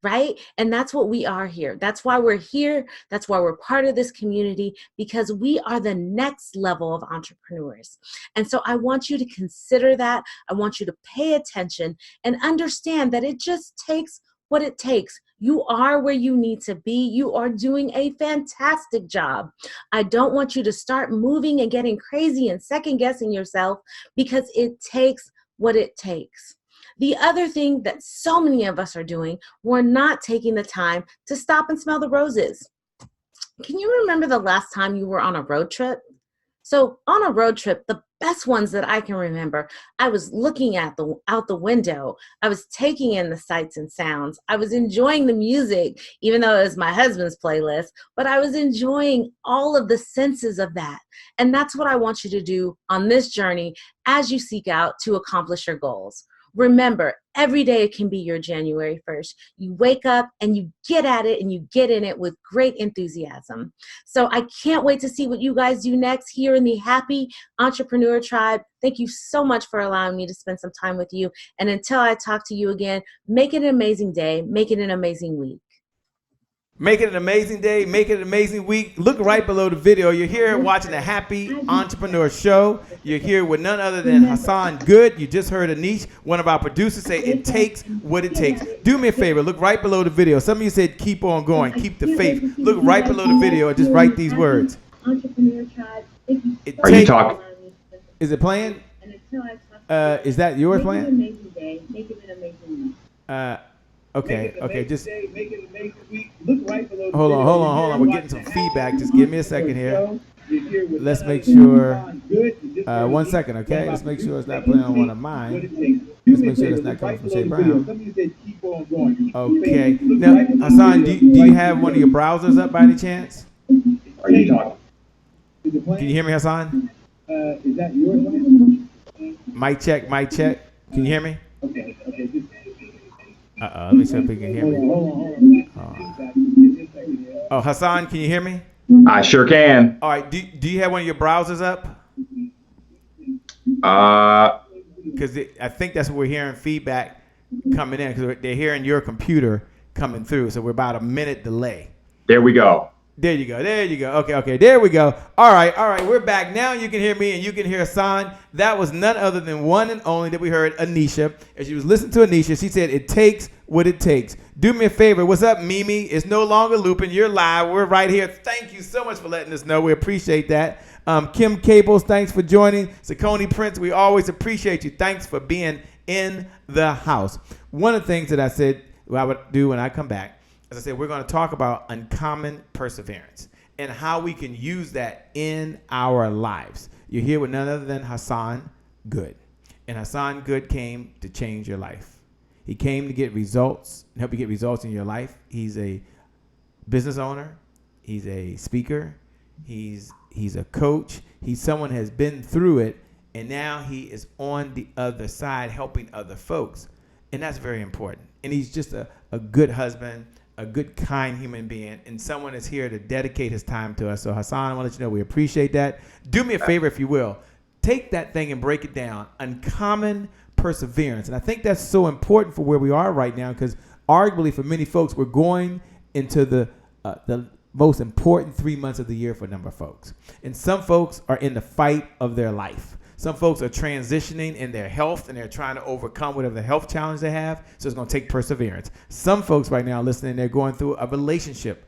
Right? And that's what we are here. That's why we're here. That's why we're part of this community, because we are the next level of entrepreneurs. And so I want you to consider that. I want you to pay attention and understand that it just takes what it takes. You are where you need to be. You are doing a fantastic job. I don't want you to start moving and getting crazy and second guessing yourself, because it takes what it takes. The other thing that so many of us are doing, we're not taking the time to stop and smell the roses. Can you remember the last time you were on a road trip? So on a road trip, the best ones that I can remember, I was looking out the window. I was taking in the sights and sounds. I was enjoying the music, even though it was my husband's playlist, but I was enjoying all of the senses of that. And that's what I want you to do on this journey as you seek out to accomplish your goals. Remember, every day can be your January 1st. You wake up and you get at it and you get in it with great enthusiasm. So I can't wait to see what you guys do next here in the Happy Entrepreneur Tribe. Thank you so much for allowing me to spend some time with you. And until I talk to you again, make it an amazing day. Make it an amazing week. Make it an amazing day. Make it an amazing week. Look right below the video. You're here watching the Happy Entrepreneur Show. You're here with none other than Hysaan Goode. You just heard Anish, one of our producers, say it takes what it takes. Do me a favor. Look right below the video. Some of you said keep on going. Keep the faith. Look right below the video and just write these words. Are you talking? Is it playing? Is that yours playing? Okay, just hold on. We're getting some feedback. Just give me a second here. Let's make sure. 1 second, okay? Let's make sure it's not playing on one of mine. Let's make sure it's not coming from Shay Brown. Okay. Now, Hysaan, do you have one of your browsers up by any chance? Are you talking? Can you hear me, Hysaan? Is that yours? Mic check. Can you hear me? Okay. Let me see if he can hear me. Oh, Hysaan, can you hear me? I sure can. All right. Do you have one of your browsers up? Because I think that's what we're hearing feedback coming in, because they're hearing your computer coming through. So we're about a minute delay. There we go. There you go. There you go. Okay. There we go. All right. We're back. Now you can hear me and you can hear Hysaan. That was none other than one and only that we heard, Anisha. As you was listening to Anisha, she said, it takes what it takes. Do me a favor. What's up, Mimi? It's no longer looping. You're live. We're right here. Thank you so much for letting us know. We appreciate that. Kim Cables, thanks for joining. Saucony Prince, we always appreciate you. Thanks for being in the house. One of the things that I said I would do when I come back, as I said, we're going to talk about uncommon perseverance and how we can use that in our lives. You're here with none other than Hysaan Goode. And Hysaan Goode came to change your life. He came to get results and help you get results in your life. He's a business owner. He's a speaker. He's a coach. He's someone who has been through it, and now he is on the other side helping other folks. And that's very important. And he's just a good husband, a good, kind human being, and someone that's here to dedicate his time to us. So, Hysaan, I want to let you know we appreciate that. Do me a favor, if you will. Take that thing and break it down. Uncommon perseverance. And I think that's so important for where we are right now, because arguably for many folks, we're going into the most important 3 months of the year for a number of folks. And some folks are in the fight of their life. Some folks are transitioning in their health and they're trying to overcome whatever the health challenge they have. So it's going to take perseverance. Some folks right now listening, they're going through a relationship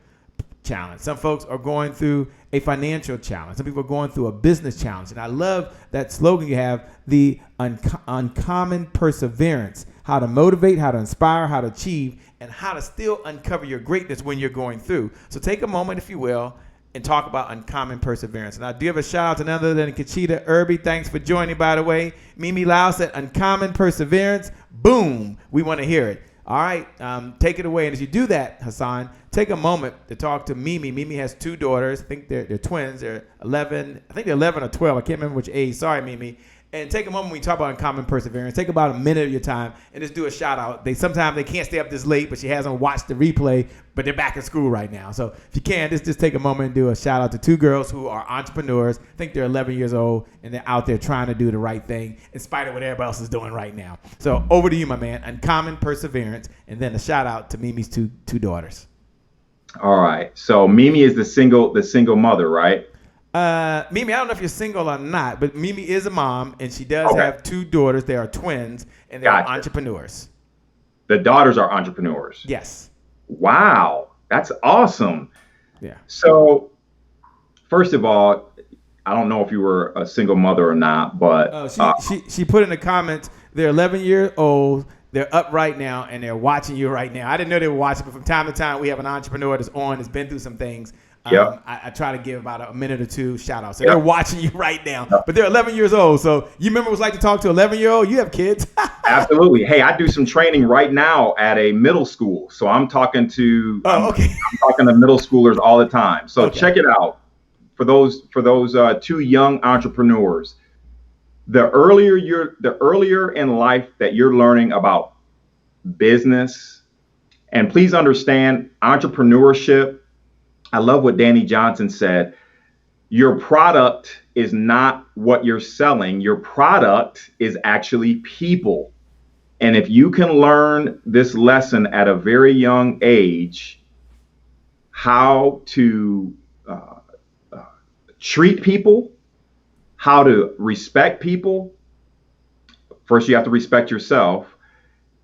challenge. Some folks are going through a financial challenge. Some people are going through a business challenge. And I love that slogan you have, the uncommon perseverance, how to motivate, how to inspire, how to achieve, and how to still uncover your greatness when you're going through. So take a moment, if you will, and talk about uncommon perseverance. And I do have a shout out to none other than Kachita Irby. Thanks for joining, by the way. Mimi Lau said uncommon perseverance. Boom. We want to hear it. All right. Take it away. And as you do that, Hysaan, take a moment to talk to Mimi. Mimi has two daughters. I think they're twins. They're 11. I think they're 11 or 12. I can't remember which age. Sorry, Mimi. And take a moment when you talk about uncommon perseverance. Take about a minute of your time and just do a shout out. Sometimes they can't stay up this late, but she hasn't watched the replay, but they're back in school right now. So if you can, just take a moment and do a shout out to two girls who are entrepreneurs. I think they're 11 years old and they're out there trying to do the right thing in spite of what everybody else is doing right now. So over to you, my man. Uncommon perseverance, and then a shout out to Mimi's two daughters. All right. So Mimi is the single mother, right? Mimi, I don't know if you're single or not, but Mimi is a mom, and she does have two daughters. They are twins, and they're entrepreneurs. The daughters are entrepreneurs. Yes. Wow, that's awesome. Yeah. So, first of all, I don't know if you were a single mother or not, but she put in the comments, they're 11 years old. They're up right now, and they're watching you right now. I didn't know they were watching, but from time to time, we have an entrepreneur that's on, that's been through some things. I try to give about a minute or two shout outs. So they're watching you right now, but they're 11 years old. So you remember what it's like to talk to an 11-year-old? You have kids. Absolutely. Hey, I do some training right now at a middle school. So I'm talking to I'm talking to middle schoolers all the time. So check it out. For those two young entrepreneurs, the earlier in life that you're learning about business, and please understand entrepreneurship. I love what Danny Johnson said. Your product is not what you're selling. Your product is actually people. And if you can learn this lesson at a very young age, how to treat people, how to respect people. First, you have to respect yourself.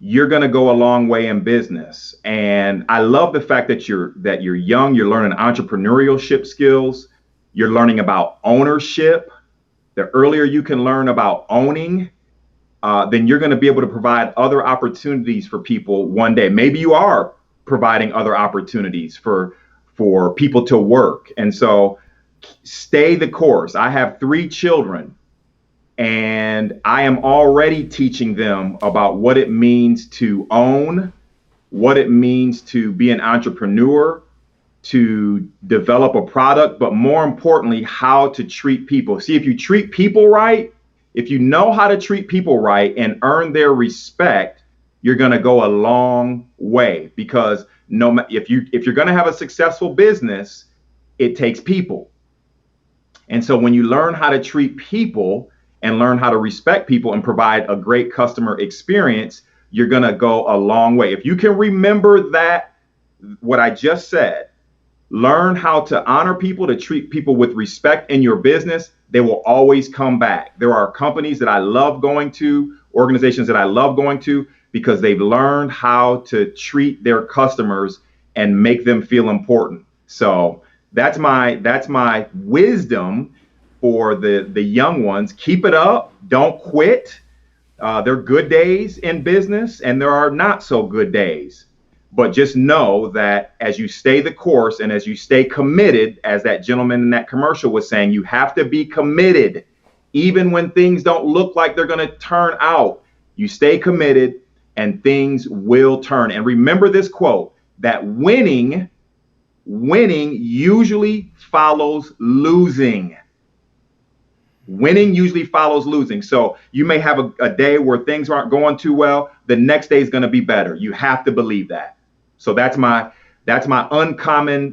You're going to go a long way in business. And I love the fact that you're young, you're learning entrepreneurship skills, you're learning about ownership. The earlier you can learn about owning, then you're going to be able to provide other opportunities for people one day. Maybe you are providing other opportunities for people to work. And so stay the course. I have 3 children. And I am already teaching them about what it means to own, what it means to be an entrepreneur, to develop a product, but more importantly, how to treat people. See, if you treat people right, if you know how to treat people right and earn their respect, you're going to go a long way, because if you're going to have a successful business, it takes people. And so when you learn how to treat people and learn how to respect people and provide a great customer experience, you're going to go a long way. If you can remember that what I just said, learn how to honor people, to treat people with respect in your business, they will always come back. There are companies that I love going to, organizations that I love going to, because they've learned how to treat their customers and make them feel important. So that's my wisdom for the young ones. Keep it up. Don't quit. There are good days in business and there are not so good days. But just know that as you stay the course and as you stay committed, as that gentleman in that commercial was saying, you have to be committed. Even when things don't look like they're going to turn out, you stay committed and things will turn. And remember this quote, that winning usually follows losing. Winning usually follows losing. So you may have a day where things aren't going too well. The next day is going to be better. You have to believe that. So that's my uncommon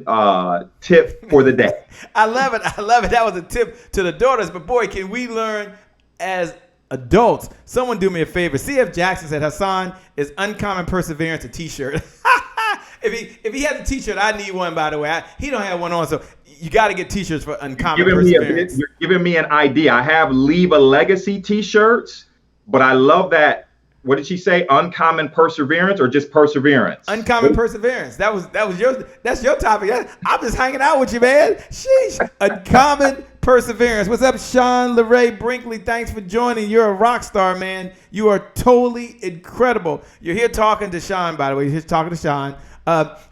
tip for the day. I love it. That was a tip to the daughters. But boy, can we learn as adults. Someone do me a favor. CF Jackson said Hysaan is uncommon perseverance a t-shirt. If he has a t-shirt, I need one, by the way. He don't have one on, so you got to get t-shirts for uncommon perseverance. You're giving me an idea. I have Leave a Legacy t-shirts, but I love that. What did she say? Uncommon perseverance or just perseverance? Uncommon perseverance. That's your topic. I'm just hanging out with you, man. Sheesh. Uncommon perseverance. What's up, Sean LeRae Brinkley? Thanks for joining. You're a rock star, man. You are totally incredible. You're here talking to Sean, by the way. You're here talking to Sean.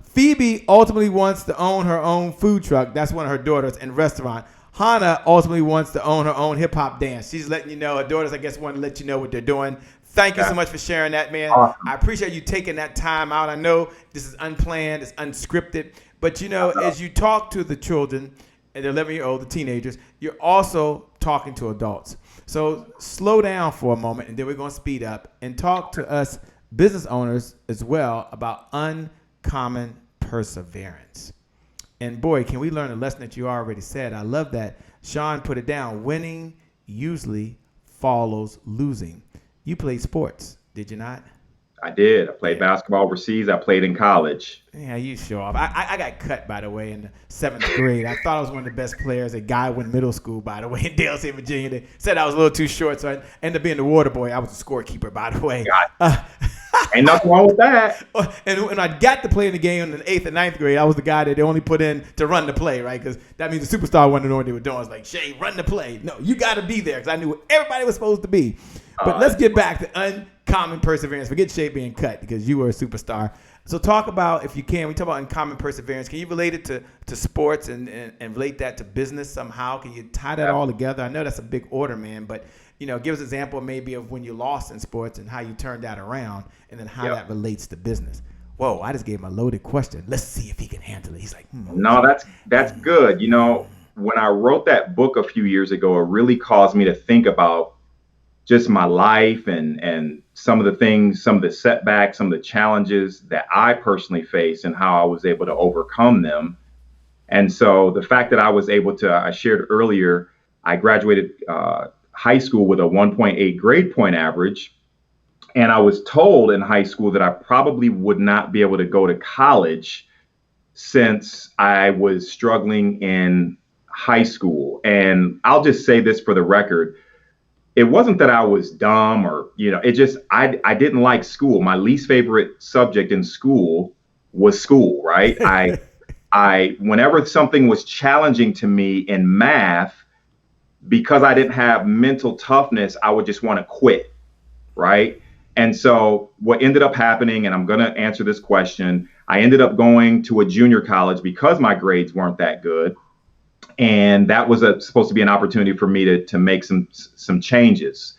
Phoebe ultimately wants to own her own food truck. That's one of her daughters, and restaurant. Hannah ultimately wants to own her own hip hop dance. She's letting you know. Her daughters, I guess, want to let you know what they're doing. Thank you so much for sharing that, man. Awesome. I appreciate you taking that time out. I know this is unplanned, it's unscripted, but as you talk to the children, and they're 11-year-old, the teenagers, you're also talking to adults. So slow down for a moment, and then we're going to speed up and talk to us business owners as well about uncommon perseverance. And boy, can we learn a lesson that you already said. I love that. Sean put it down. Winning usually follows losing. You played sports, did you not? I did. I played basketball overseas. I played in college. Yeah, you show off. I got cut, by the way, in the 7th grade. I thought I was one of the best players at Godwin Middle School, by the way, in Dale City, Virginia. They said I was a little too short, so I ended up being the water boy. I was the scorekeeper, by the way. Ain't nothing wrong with that. And when I got to play in the game in the 8th and 9th grade, I was the guy that they only put in to run the play, right? Because that means the superstar wanted to know what they were doing. I was like, Shay, run the play. No, you got to be there because I knew what everybody was supposed to be. But let's get back to uncommon perseverance. Forget Shay being cut because you were a superstar. So talk about, if you can, we talk about uncommon perseverance. Can you relate it to sports and relate that to business somehow? Can you tie that all together? I know that's a big order, man, but give us an example maybe of when you lost in sports and how you turned that around and then how that relates to business. Whoa, I just gave him a loaded question. Let's see if he can handle it. He's like, No, that's good. When I wrote that book a few years ago, it really caused me to think about just my life and some of the things, some of the setbacks, some of the challenges that I personally faced and how I was able to overcome them. And so the fact that I was able to, I shared earlier, I graduated high school with a 1.8 grade point average. And I was told in high school that I probably would not be able to go to college since I was struggling in high school. And I'll just say this for the record. It wasn't that I was dumb or, it just, I didn't like school. My least favorite subject in school was school, right? Whenever something was challenging to me in math, because I didn't have mental toughness, I would just want to quit, right? And so what ended up happening, and I'm going to answer this question, I ended up going to a junior college because my grades weren't that good. And that was supposed to be an opportunity for me to make some changes.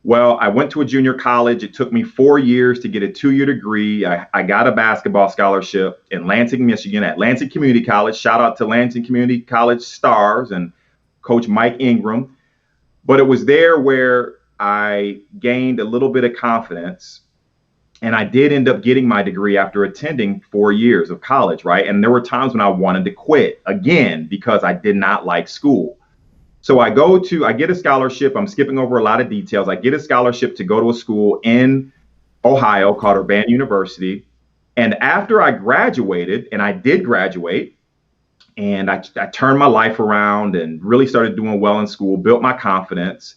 Well, I went to a junior college. It took me 4 years to get a 2-year degree. I got a basketball scholarship in Lansing, Michigan at Lansing Community College. Shout out to Lansing Community College Stars and Coach Mike Ingram. But it was there where I gained a little bit of confidence. And I did end up getting my degree after attending 4 years of college, right? And there were times when I wanted to quit again because I did not like school. So I get a scholarship. I'm skipping over a lot of details. I get a scholarship to go to a school in Ohio called Urbana University. And after I graduated, and I did graduate, and I turned my life around and really started doing well in school, built my confidence.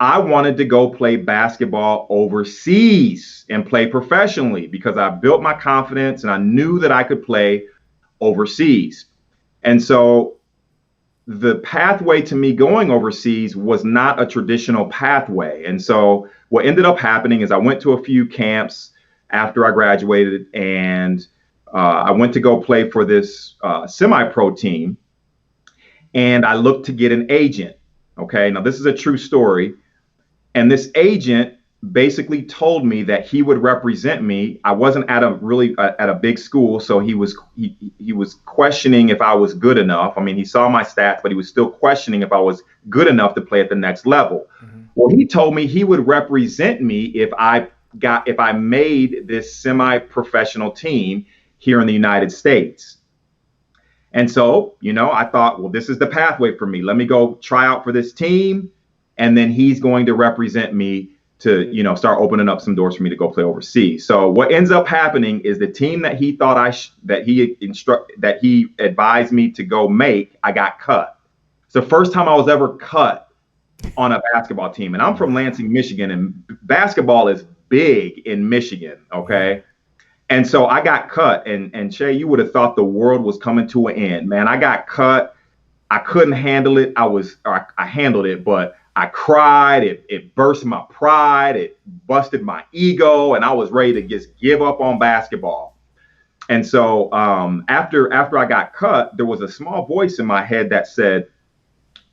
I wanted to go play basketball overseas and play professionally because I built my confidence and I knew that I could play overseas. And so the pathway to me going overseas was not a traditional pathway. And so what ended up happening is I went to a few camps after I graduated, and I went to go play for this semi-pro team, and I looked to get an agent. Okay, now this is a true story. And this agent basically told me that he would represent me. I wasn't at a big school, so he was questioning if I was good enough. I mean, he saw my stats, but he was still questioning if I was good enough to play at the next level. Mm-hmm. Well, he told me he would represent me if I made this semi-professional team here in the United States. And so, I thought, well, this is the pathway for me. Let me go try out for this team. And then he's going to represent me to, start opening up some doors for me to go play overseas. So what ends up happening is the team that he thought that he advised me to go make, I got cut. It's the first time I was ever cut on a basketball team. And I'm from Lansing, Michigan, and basketball is big in Michigan. Okay. And so I got cut, and Shay, you would have thought the world was coming to an end, man. I got cut. I couldn't handle it. I handled it, but I cried. It burst my pride. It busted my ego, and I was ready to just give up on basketball. And so after I got cut, there was a small voice in my head that said,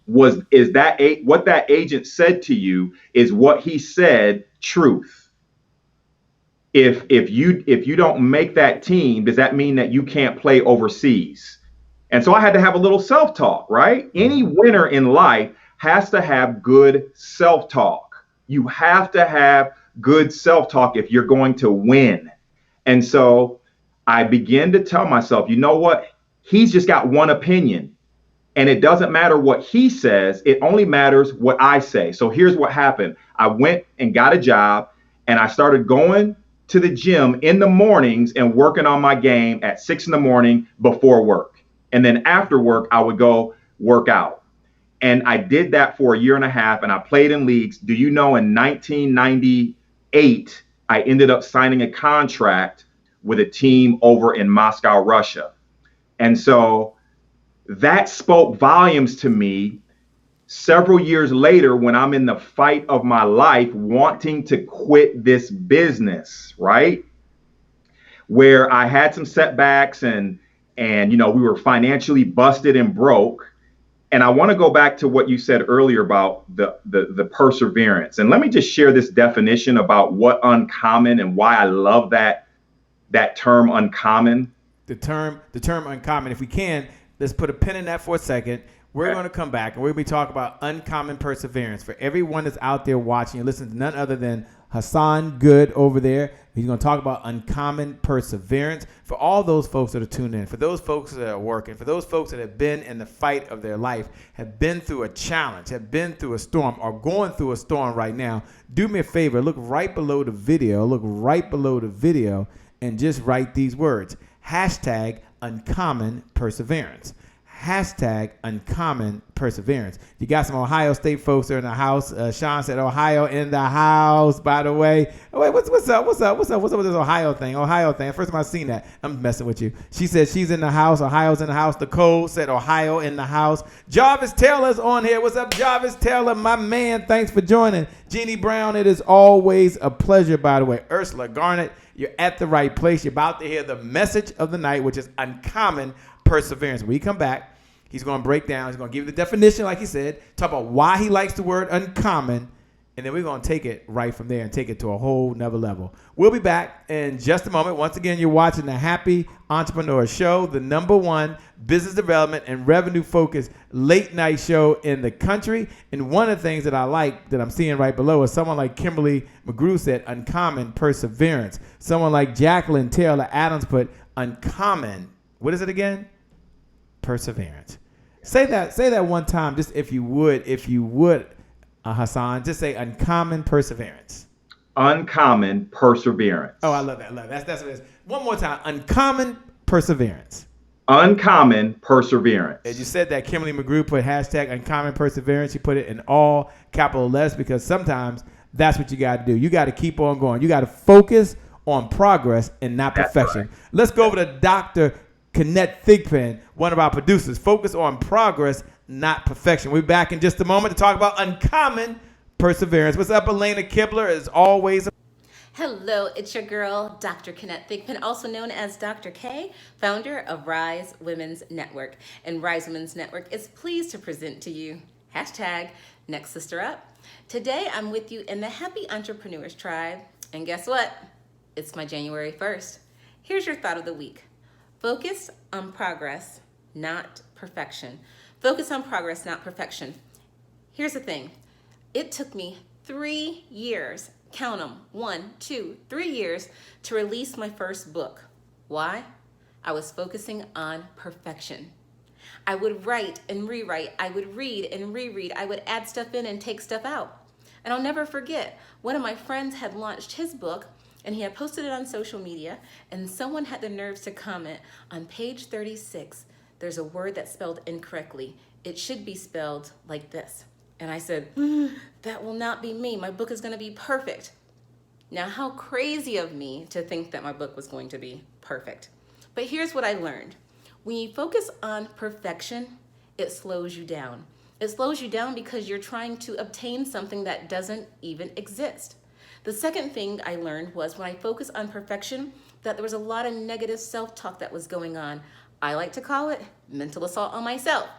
what that agent said to you, is what he said truth? If you don't make that team, does that mean that you can't play overseas? And so I had to have a little self-talk, right? Any winner in life has to have good self-talk. You have to have good self-talk if you're going to win. And so I began to tell myself, you know what? He's just got one opinion. And it doesn't matter what he says. It only matters what I say. So here's what happened. I went and got a job, and I started going to the gym in the mornings and working on my game at 6 a.m. before work. And then after work, I would go work out. And I did that for a year and a half, and I played in leagues. Do you know, in 1998, I ended up signing a contract with a team over in Moscow, Russia. And so that spoke volumes to me several years later, when I'm in the fight of my life, wanting to quit this business, right? Where I had some setbacks and we were financially busted and broke. And I want to go back to what you said earlier about the perseverance. And let me just share this definition about what uncommon and why I love that term uncommon. The term uncommon. If we can, let's put a pin in that for a second. We're going to come back, and we're going to be talking about uncommon perseverance. For everyone that's out there watching and listening to none other than Hysaan Goode over there, he's going to talk about uncommon perseverance. For all those folks that are tuned in, for those folks that are working, for those folks that have been in the fight of their life, have been through a challenge, have been through a storm, or going through a storm right now, do me a favor. Look right below the video. And just write these words. # uncommon perseverance. # uncommon perseverance. You got some Ohio State folks that are in the house. Sean said Ohio in the house, by the way. Oh, wait, what's up with this Ohio thing? First time I've seen that. I'm messing with you. She said she's in the house. Ohio's in the house. Nicole said Ohio in the house. Jarvis Taylor's on here. What's up, Jarvis Taylor, my man? Thanks for joining. Jeannie Brown, it is always a pleasure, by the way. Ursula Garnett, you're at the right place. You're about to hear the message of the night, which is uncommon perseverance. When we come back, he's going to break down. He's going to give you the definition, like he said, talk about why he likes the word uncommon, and then we're going to take it right from there and take it to a whole nother level. We'll be back in just a moment. Once again, you're watching the Happy Entrepreneur Show, the #1 business development and revenue-focused late-night show in the country. And one of the things that I like that I'm seeing right below is someone like Kimberly McGrew said uncommon perseverance. Someone like Jacqueline Taylor Adams put uncommon, what is it again? Perseverance. Say that one time, just if you would, Hysaan, just say uncommon perseverance. uncommon perseverance. Oh, I love that. I love that. That's what it is. One more time. Uncommon perseverance. Uncommon perseverance. As you said that, Kimberly McGrew put hashtag uncommon perseverance. She put it in all capital letters because sometimes that's what you got to do. You got to keep on going. You got to focus on progress and not perfection. Right. Let's go over to Dr. Kenneth Thigpen, one of our producers. Focus on progress, not perfection. We'll be back in just a moment to talk about uncommon perseverance. What's up, Elena Kibler? As always. Hello, it's your girl, Dr. Kenneth Thigpen, also known as Dr. K, founder of Rise Women's Network. And Rise Women's Network is pleased to present to you hashtag Next Sister Up. Today, I'm with you in the Happy Entrepreneurs Tribe. And guess what? It's my January 1st. Here's your thought of the week. Focus on progress, not perfection. Focus on progress, not perfection. Here's the thing. It took me 3 years, count them, 1, 2, 3 years to release my first book. Why? I was focusing on perfection. I would write and rewrite. I would read and reread. I would add stuff in and take stuff out. And I'll never forget, one of my friends had launched his book and he had posted it on social media, and someone had the nerves to comment, on page 36, there's a word that's spelled incorrectly. It should be spelled like this. And I said, that will not be me. My book is going to be perfect. Now, how crazy of me to think that my book was going to be perfect. But here's what I learned. When you focus on perfection, it slows you down. It slows you down because you're trying to obtain something that doesn't even exist. The second thing I learned was when I focus on perfection, that there was a lot of negative self-talk that was going on. I like to call it mental assault on myself.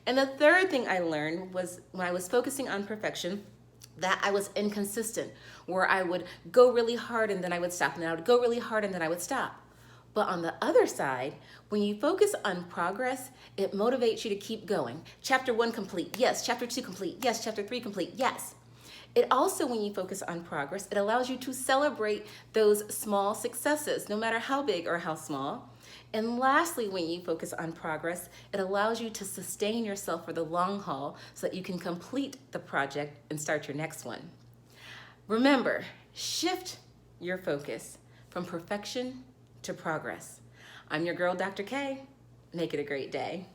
And the third thing I learned was when I was focusing on perfection, that I was inconsistent, where I would go really hard and then I would stop, and then I would go really hard and then I would stop. But on the other side, when you focus on progress, it motivates you to keep going. Chapter 1 complete, yes. Chapter 2 complete, yes. Chapter 3 complete, yes. It also, when you focus on progress, it allows you to celebrate those small successes, no matter how big or how small. And lastly, when you focus on progress, it allows you to sustain yourself for the long haul so that you can complete the project and start your next one. Remember, shift your focus from perfection to progress. I'm your girl, Dr. K. Make it a great day.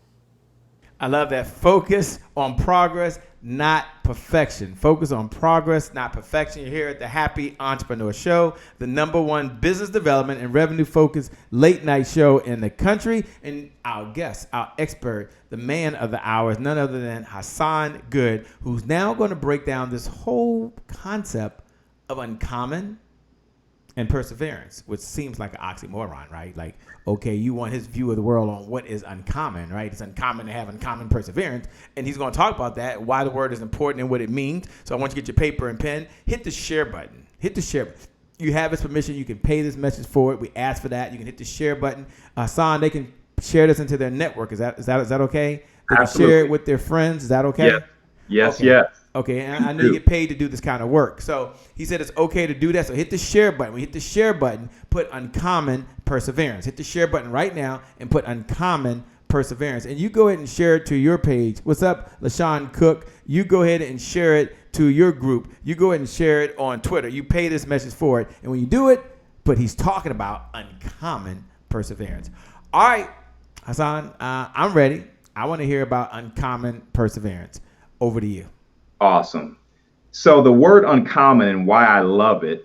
I love that. Focus on progress, not perfection. Focus on progress, not perfection. You're here at the Happy Entrepreneur Show, the #1 business development and revenue focused late night show in the country. And our guest, our expert, the man of the hour is none other than Hysaan Goode, who's now going to break down this whole concept of uncommon and perseverance, which seems like an oxymoron, right? Like, okay, you want his view of the world on what is uncommon, right? It's uncommon to have uncommon perseverance, and he's going to talk about that, why the word is important and what it means. So I want you to get your paper and pen. Hit the share button. Hit the share button. You have his permission. You can pay this message forward. We ask for that. You can hit the share button. Hysaan, they can share this into their network. Is that okay? They can share it with their friends. Is that okay? Yes. Okay. Yes. Okay, and I know you get paid to do this kind of work. So he said it's okay to do that. So hit the share button. We hit the share button, put uncommon perseverance. Hit the share button right now and put uncommon perseverance. And you go ahead and share it to your page. What's up, LaShawn Cook? You go ahead and share it to your group. You go ahead and share it on Twitter. You pay this message for it. And when you do it, but he's talking about uncommon perseverance. All right, Hysaan, I'm ready. I want to hear about uncommon perseverance. Over to you. Awesome. So the word uncommon and why I love it,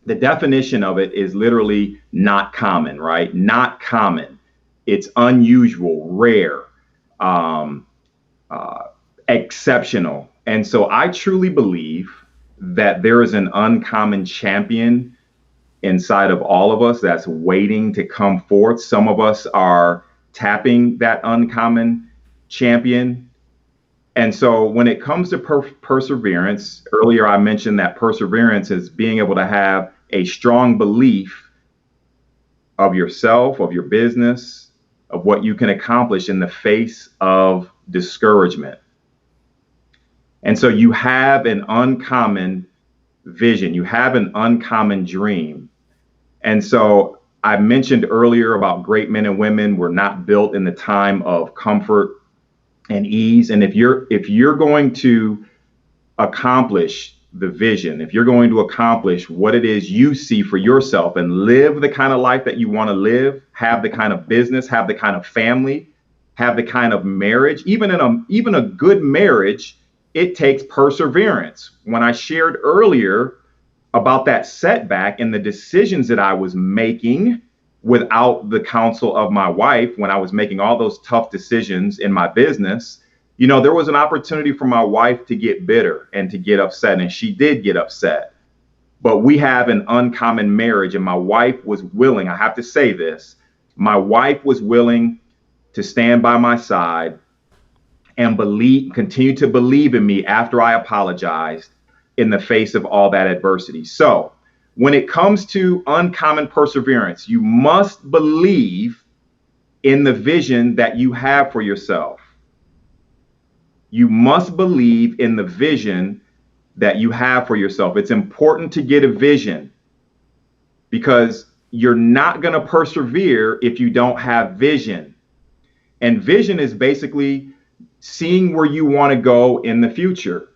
the definition of it is literally not common, right? Not common. It's unusual, rare, exceptional. And so I truly believe that there is an uncommon champion inside of all of us that's waiting to come forth. Some of us are tapping that uncommon champion. And so when it comes to perseverance, earlier I mentioned that perseverance is being able to have a strong belief of yourself, of your business, of what you can accomplish in the face of discouragement. And so you have an uncommon vision, you have an uncommon dream. And so I mentioned earlier about great men and women were not built in the time of comfort and ease. And if you're going to accomplish the vision, if you're going to accomplish what it is you see for yourself and live the kind of life that you want to live, have the kind of business, have the kind of family, have the kind of marriage, even a good marriage, it takes perseverance. When I shared earlier about that setback and the decisions that I was making without the counsel of my wife, when I was making all those tough decisions in my business, there was an opportunity for my wife to get bitter and to get upset, and she did get upset. But we have an uncommon marriage, and my wife was willing, I have to say this, my wife was willing to stand by my side and continue to believe in me after I apologized in the face of all that adversity. So when it comes to uncommon perseverance, you must believe in the vision that you have for yourself. You must believe in the vision that you have for yourself. It's important to get a vision, because you're not going to persevere if you don't have vision. And vision is basically seeing where you want to go in the future.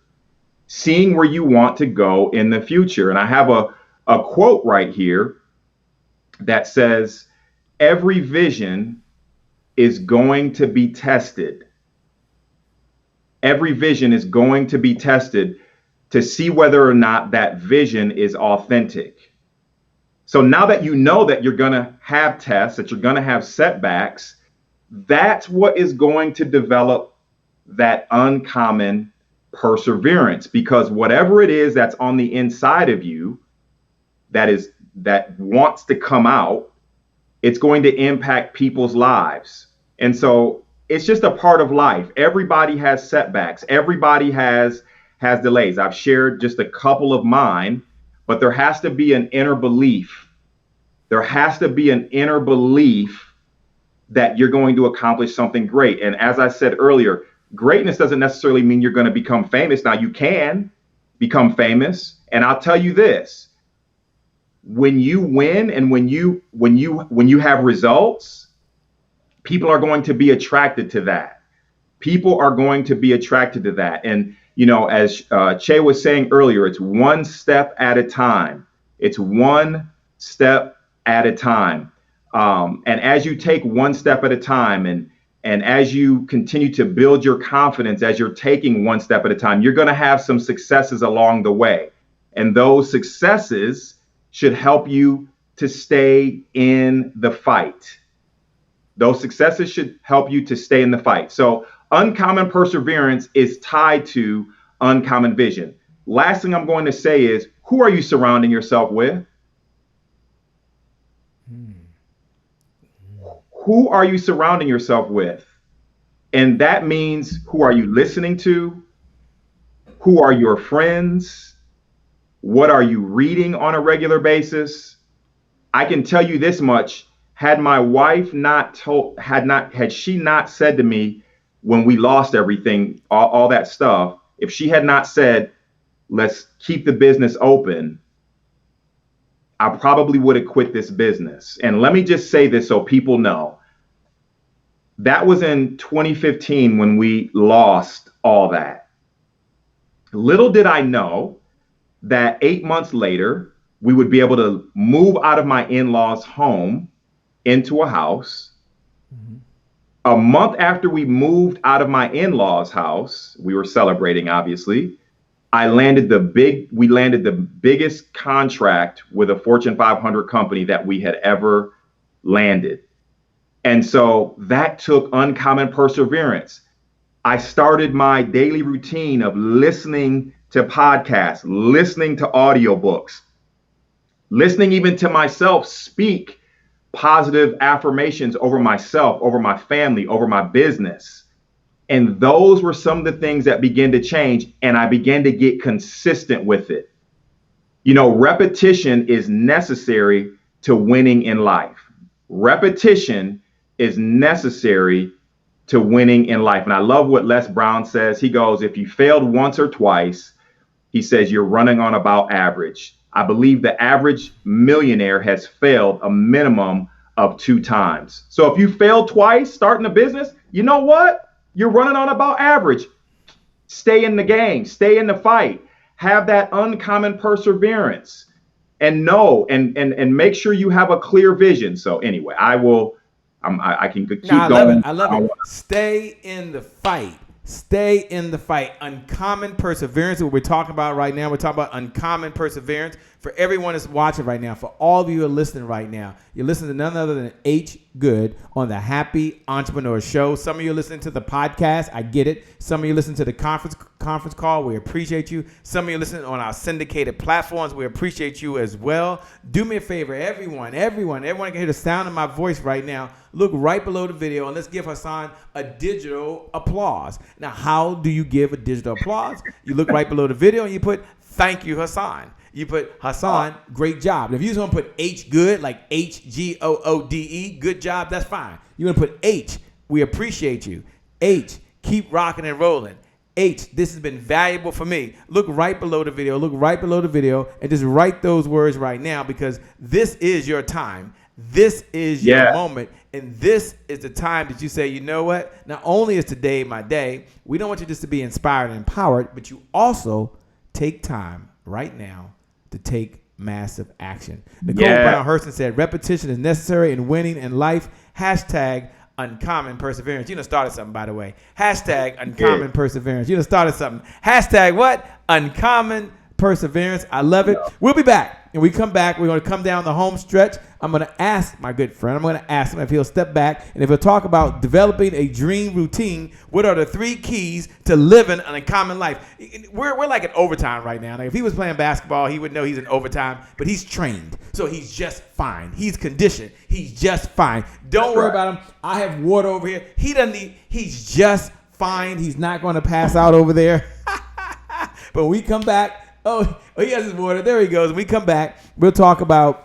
Seeing where you want to go in the future. And I have a quote right here that says, every vision is going to be tested. Every vision is going to be tested to see whether or not that vision is authentic. So now that you know that you're going to have tests, that you're going to have setbacks, that's what is going to develop that uncommon perseverance. Because whatever it is that's on the inside of you that wants to come out, it's going to impact people's lives. And so it's just a part of life. Everybody has setbacks. Everybody has delays. I've shared just a couple of mine, but there has to be an inner belief. There has to be an inner belief that you're going to accomplish something great. And as I said earlier, greatness doesn't necessarily mean you're going to become famous. Now, you can become famous. And I'll tell you this, when you win and when you have results, people are going to be attracted to that. People are going to be attracted to that. And, as Che was saying earlier, it's one step at a time. It's one step at a time. And as you take one step at a time, and as you continue to build your confidence, as you're taking one step at a time, you're going to have some successes along the way. And those successes should help you to stay in the fight. Those successes should help you to stay in the fight. So uncommon perseverance is tied to uncommon vision. Last thing I'm going to say is, who are you surrounding yourself with? Who are you surrounding yourself with? And that means, who are you listening to? Who are your friends? What are you reading on a regular basis? I can tell you this much. Had my wife had she not said to me when we lost everything, all that stuff, if she had not said, let's keep the business open, I probably would have quit this business. And let me just say this so people know. That was in 2015 when we lost all that. Little did I know that 8 months later, we would be able to move out of my in-laws' home into a house. Mm-hmm. A month after we moved out of my in-laws' house, we were celebrating, obviously. We landed the biggest contract with a Fortune 500 company that we had ever landed. And so that took uncommon perseverance. I started my daily routine of listening to podcasts, listening to audiobooks, listening even to myself speak positive affirmations over myself, over my family, over my business. And those were some of the things that began to change, and I began to get consistent with it. Repetition is necessary to winning in life. Repetition is necessary to winning in life. And I love what Les Brown says. He goes, if you failed once or twice, he says, you're running on about average. I believe the average millionaire has failed a minimum of 2 times. So if you failed twice starting a business, you know what? You're running on about average. Stay in the game, stay in the fight. have that uncommon perseverance, and know and make sure you have a clear vision. So anyway, I can keep I going. I love it. Stay in the fight. Stay in the fight. Uncommon perseverance. What we're talking about right now. We're talking about uncommon perseverance. For everyone that's watching right now, for all of you who are listening right now, you're listening to none other than HGoode on the Happy Entrepreneur Show. Some of you are listening to the podcast. I get it. Some of you listen to the conference call. We appreciate you. Some of you listening on our syndicated platforms. We appreciate you as well. Do me a favor, everyone can hear the sound of my voice right now. Look right below the video and let's give Hysaan a digital applause. Now, how do you give a digital applause? You look right below the video and you put, "Thank you, Hysaan." You put, "Hysaan, great job." If you just want to put HGoode, like HGoode, good job, that's fine. You want to put H, we appreciate you. H, keep rocking and rolling. H, this has been valuable for me. Look right below the video. Look right below the video and just write those words right now, because this is your time. This is your moment. And this is the time that you say, you know what? Not only is today my day, we don't want you just to be inspired and empowered, but you also take time right now to take massive action. Nicole Brown Hurston said, repetition is necessary in winning in life. Hashtag uncommon perseverance. You done started something, by the way. Hashtag uncommon perseverance. You done started something. Hashtag what? Uncommon perseverance. I love it. We'll be back. And we come back. We're going to come down the home stretch. I'm going to ask my good friend, I'm going to ask him if he'll step back and if he'll talk about developing a dream routine. What are the 3 keys to living an uncommon life? We're like in overtime right now. Like if he was playing basketball, he would know he's in overtime, but he's trained. So he's just fine. He's conditioned. He's just fine. Don't worry about him. I have water over here. He's just fine. He's not going to pass out over there. But when we come back, oh, he has his water. There he goes. When we come back, we'll talk about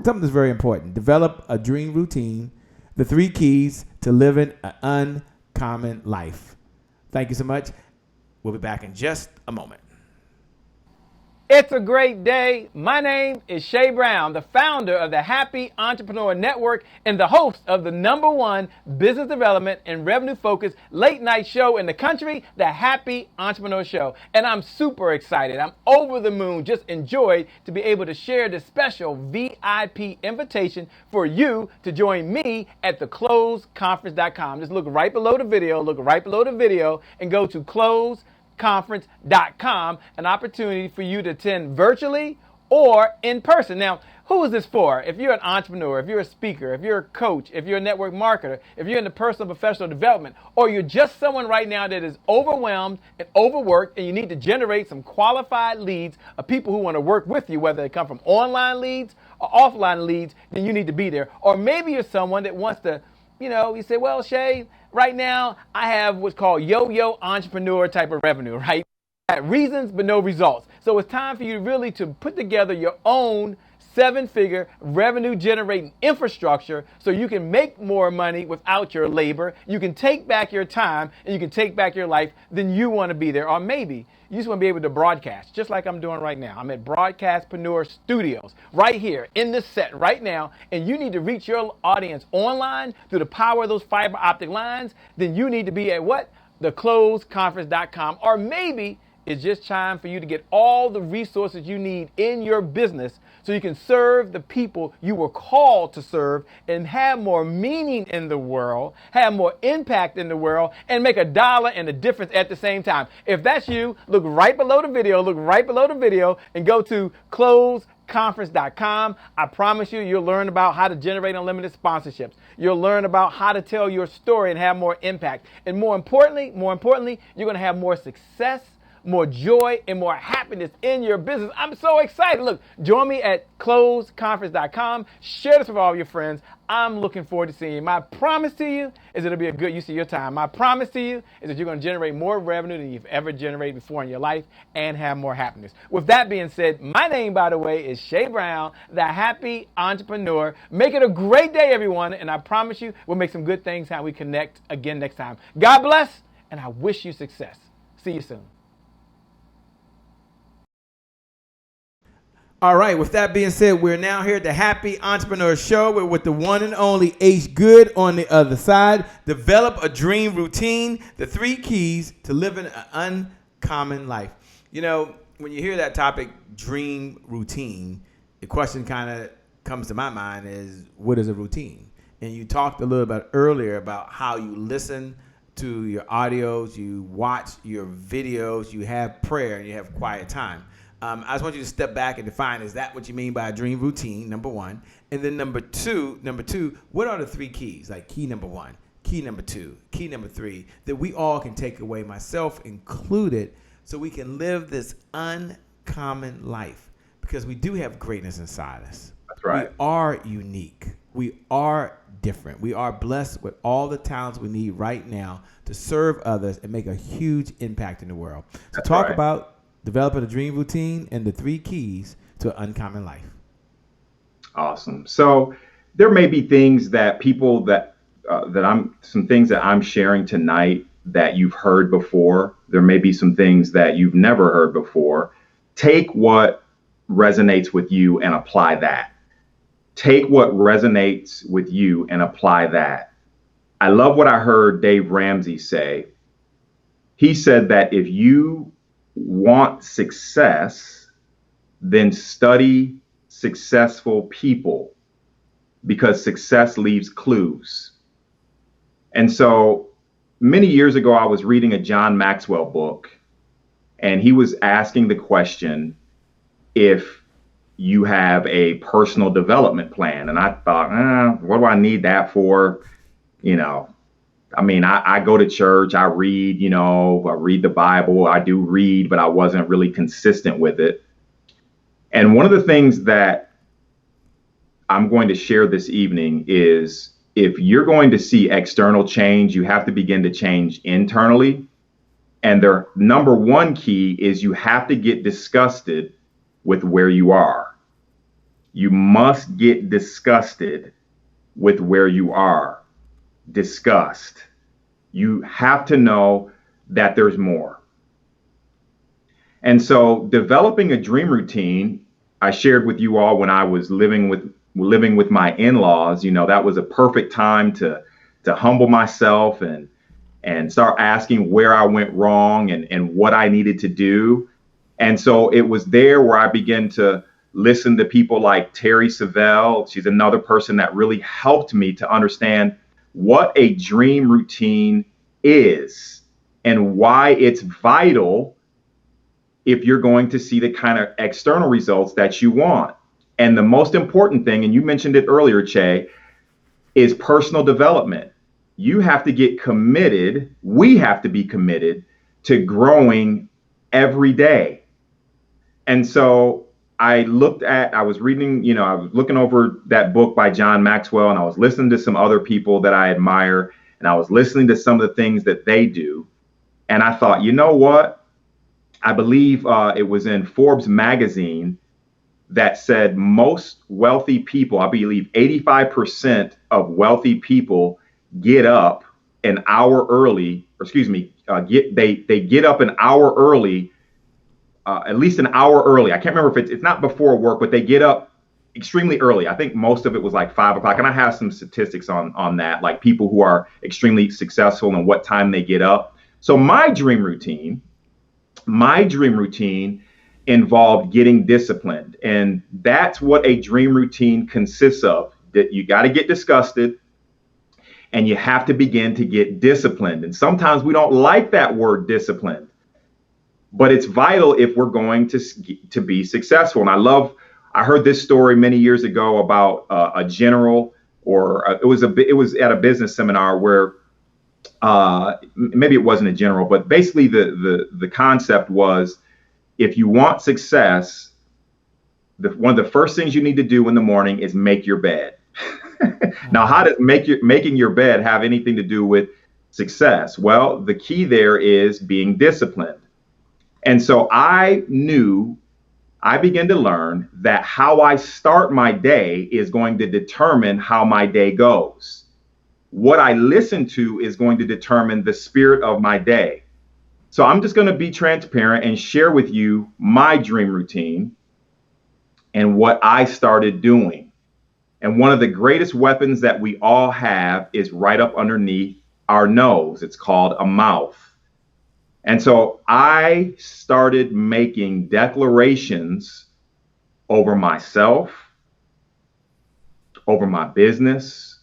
something that's very important. Develop a dream routine. The 3 keys to living an uncommon life. Thank you so much. We'll be back in just a moment. It's a great day. My name is Shay Brown, the founder of the Happy Entrepreneur Network and the host of the #1 business development and revenue focused late night show in the country, the Happy Entrepreneur Show. And I'm super excited. I'm over the moon. Just enjoyed to be able to share this special VIP invitation for you to join me at thecloseconference.com. Just look right below the video, and go to closeconference.com, an opportunity for you to attend virtually or in person. Now, who is this for? If you're an entrepreneur, if you're a speaker, if you're a coach, if you're a network marketer, if you're in the personal professional development, or you're just someone right now that is overwhelmed and overworked and you need to generate some qualified leads of people who want to work with you, whether they come from online leads or offline leads, then you need to be there. Or maybe you're someone that wants to, you say, well, Shay, right now I have what's called yo-yo entrepreneur type of revenue, right? Reasons but no results. So it's time for you really to put together your own 7-figure revenue generating infrastructure so you can make more money without your labor. You can take back your time and you can take back your life. Then you want to be there. Or maybe you just want to be able to broadcast just like I'm doing right now. I'm at Broadcastpreneur Studios right here in this set right now, and you need to reach your audience online through the power of those fiber optic lines. Then you need to be at what? Thecloseconference.com. Or maybe it's just time for you to get all the resources you need in your business so you can serve the people you were called to serve and have more meaning in the world, have more impact in the world, and make $1 and a difference at the same time. If that's you, look right below the video, and go to closeconference.com. I promise you'll learn about how to generate unlimited sponsorships. You'll learn about how to tell your story and have more impact. And more importantly, you're going to have more success, more joy, and more happiness in your business. I'm so excited. Look, join me at closeconference.com. Share this with all your friends. I'm looking forward to seeing you. My promise to you is it'll be a good use of your time. My promise to you is that you're going to generate more revenue than you've ever generated before in your life and have more happiness. With that being said, my name, by the way, is Shay Brown, the Happy Entrepreneur. Make it a great day, everyone, and I promise you we'll make some good things how we connect again next time. God bless, and I wish you success. See you soon. All right, with that being said, we're now here at the Happy Entrepreneur Show. We're with the one and only HGoode on the other side. Develop a dream routine, the 3 keys to living an uncommon life. when you hear that topic, dream routine, the question kind of comes to my mind is, what is a routine? And you talked a little bit earlier about how you listen to your audios, you watch your videos, you have prayer, and you have quiet time. I just want you to step back and define, is that what you mean by a dream routine, number one? And then number two, what are the three keys? Like key number one, key number two, key number three, that we all can take away, myself included, so we can live this uncommon life, because we do have greatness inside us. That's right. We are unique. We are different. We are blessed with all the talents we need right now to serve others and make a huge impact in the world. So talk about developing a dream routine and the three keys to an uncommon life. Awesome. So there may be things that people some things that I'm sharing tonight that you've heard before. There may be some things that you've never heard before. Take what resonates with you and apply that. Take what resonates with you and apply that. I love what I heard Dave Ramsey say. He said that if you want success, then study successful people, because success leaves clues. And so many years ago, I was reading a John Maxwell book, and he was asking the question, if you have a personal development plan. And I thought, what do I need that for? I go to church, I read, I read the Bible, I do read, but I wasn't really consistent with it. And one of the things that I'm going to share this evening is, if you're going to see external change, you have to begin to change internally. And their number one key is you have to get disgusted with where you are. You must get disgusted with where you are. Disgust. You have to know that there's more. And so developing a dream routine, I shared with you all when I was living with my in-laws, that was a perfect time to humble myself and start asking where I went wrong and what I needed to do. And so it was there where I began to listen to people like Terry Savelle. She's another person that really helped me to understand what a dream routine is and why it's vital if you're going to see the kind of external results that you want. And the most important thing, and you mentioned it earlier, Che, is personal development. You have to get committed. We have to be committed to growing every day. And so I was reading, I was looking over that book by John Maxwell, and I was listening to some other people that I admire, and I was listening to some of the things that they do. And I thought, you know what? I believe it was in Forbes magazine that said most wealthy people, I believe 85% of wealthy people get up an hour early, they get up an hour early, at least an hour early. I can't remember if it's not before work, but they get up extremely early. I think most of it was like 5 o'clock. And I have some statistics on that, like people who are extremely successful and what time they get up. So my dream routine involved getting disciplined. And that's what a dream routine consists of. That you got to get disgusted and you have to begin to get disciplined. And sometimes we don't like that word disciplined, but it's vital if we're going to be successful. And I heard this story many years ago about a general, it was at a business seminar where maybe it wasn't a general, but basically the concept was, if you want success, one of the first things you need to do in the morning is make your bed. Now, how does making your bed have anything to do with success? Well, the key there is being disciplined. And so I began to learn that how I start my day is going to determine how my day goes. What I listen to is going to determine the spirit of my day. So I'm just going to be transparent and share with you my dream routine and what I started doing. And one of the greatest weapons that we all have is right up underneath our nose. It's called a mouth. And so I started making declarations over myself, over my business,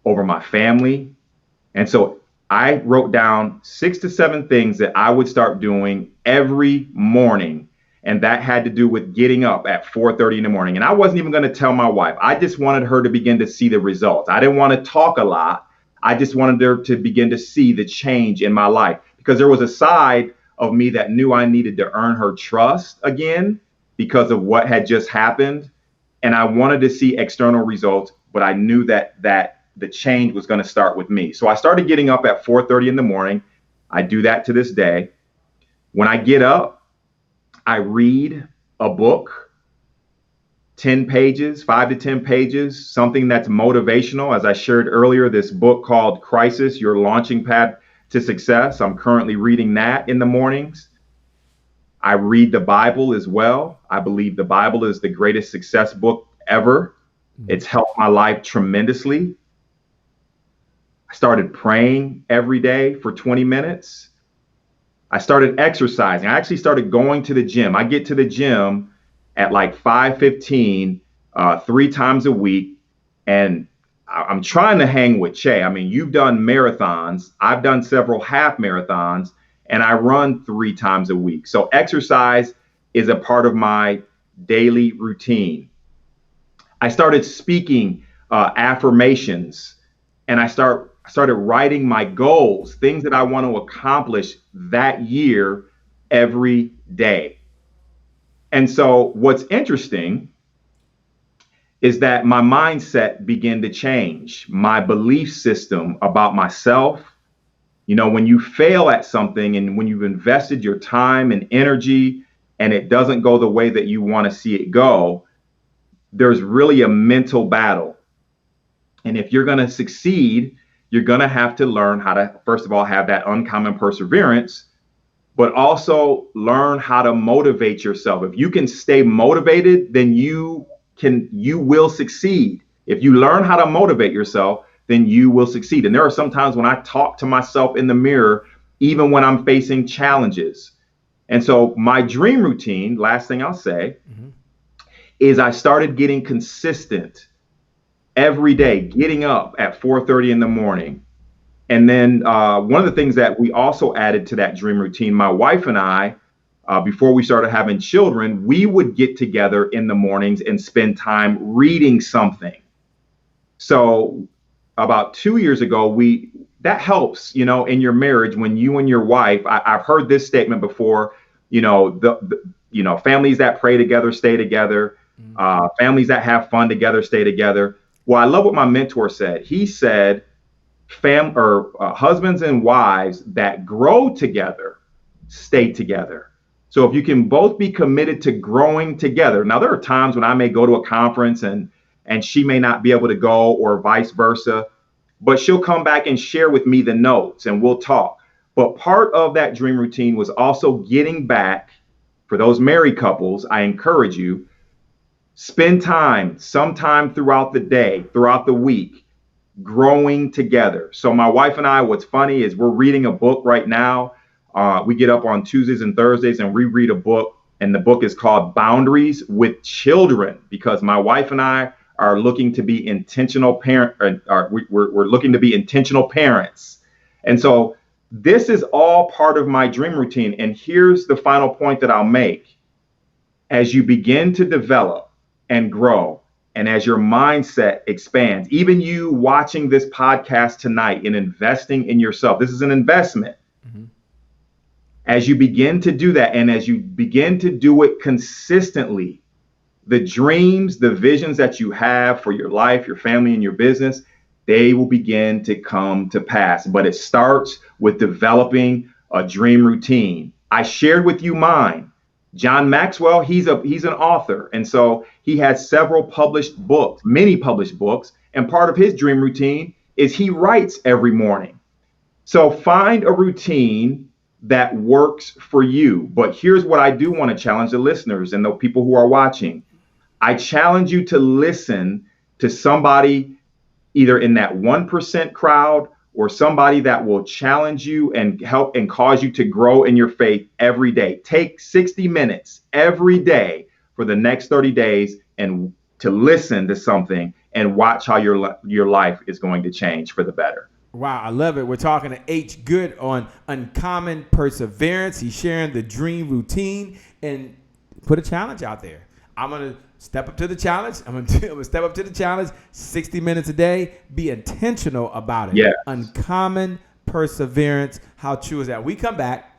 over my family. And so I wrote down 6 to 7 things that I would start doing every morning. And that had to do with getting up at 4:30 in the morning. And I wasn't even going to tell my wife. I just wanted her to begin to see the results. I didn't want to talk a lot. I just wanted her to begin to see the change in my life, because there was a side of me that knew I needed to earn her trust again because of what had just happened. And I wanted to see external results, but I knew that the change was going to start with me. So I started getting up at 4:30 in the morning. I do that to this day. When I get up, I read a book, 10 pages, 5 to 10 pages, something that's motivational. As I shared earlier, this book called Crisis, Your Launching Pad to Success. I'm currently reading that in the mornings. I read the Bible as well. I believe the Bible is the greatest success book ever. It's helped my life tremendously. I started praying every day for 20 minutes. I started exercising. I actually started going to the gym. I get to the gym at like 5:15, 3 times a week. And I'm trying to hang with Che. I mean, you've done marathons. I've done several half marathons, and I run 3 times a week. So exercise is a part of my daily routine. I started speaking affirmations, and I started writing my goals, things that I want to accomplish that year every day. And so what's interesting is that my mindset began to change, my belief system about myself. You know, when you fail at something and when you've invested your time and energy and it doesn't go the way that you want to see it go, there's really a mental battle. And if you're going to succeed, you're going to have to learn how to, first of all, have that uncommon perseverance, but also learn how to motivate yourself. If you can stay motivated, then you will succeed. If you learn how to motivate yourself, then you will succeed. And there are some times when I talk to myself in the mirror, even when I'm facing challenges. And so my dream routine, last thing I'll say, is I started getting consistent every day, getting up at 4:30 in the morning. And then one of the things that we also added to that dream routine, my wife and I, before we started having children, we would get together in the mornings and spend time reading something. So about 2 years ago, that helps, you know, in your marriage when you and your wife, I've heard this statement before, families that pray together stay together, families that have fun together stay together. Well, I love what my mentor said. He said, husbands and wives that grow together stay together. So if you can both be committed to growing together. Now, there are times when I may go to a conference and she may not be able to go, or vice versa, but she'll come back and share with me the notes and we'll talk. But part of that dream routine was also getting back, for those married couples, I encourage you, spend time sometime throughout the day, throughout the week, growing together. So my wife and I, what's funny is we're reading a book right now. We get up on Tuesdays and Thursdays and we read a book, and the book is called Boundaries with Children, because my wife and I are looking to be intentional we're looking to be intentional parents. And so this is all part of my dream routine. And here's the final point that I'll make. As you begin to develop and grow, and as your mindset expands, even you watching this podcast tonight and investing in yourself, this is an investment. As you begin to do that, and as you begin to do it consistently, the dreams, the visions that you have for your life, your family, and your business, they will begin to come to pass. But it starts with developing a dream routine. I shared with you mine. John Maxwell, he's an author. And so he has several published books, many published books. And part of his dream routine is he writes every morning. So find a routine that works for you. But here's what I do want to challenge the listeners and the people who are watching. I challenge you to listen to somebody either in that 1% crowd or somebody that will challenge you and help and cause you to grow in your faith every day. Take 60 minutes every day for the next 30 days and to listen to something and watch how your life is going to change for the better. Wow, I love it. We're talking to HGoode on uncommon perseverance. He's sharing the dream routine and put a challenge out there. I'm going to step up to the challenge. I'm going to step up to the challenge 60 minutes a day. Be intentional about it. Yeah. Uncommon perseverance. How true is that? We come back.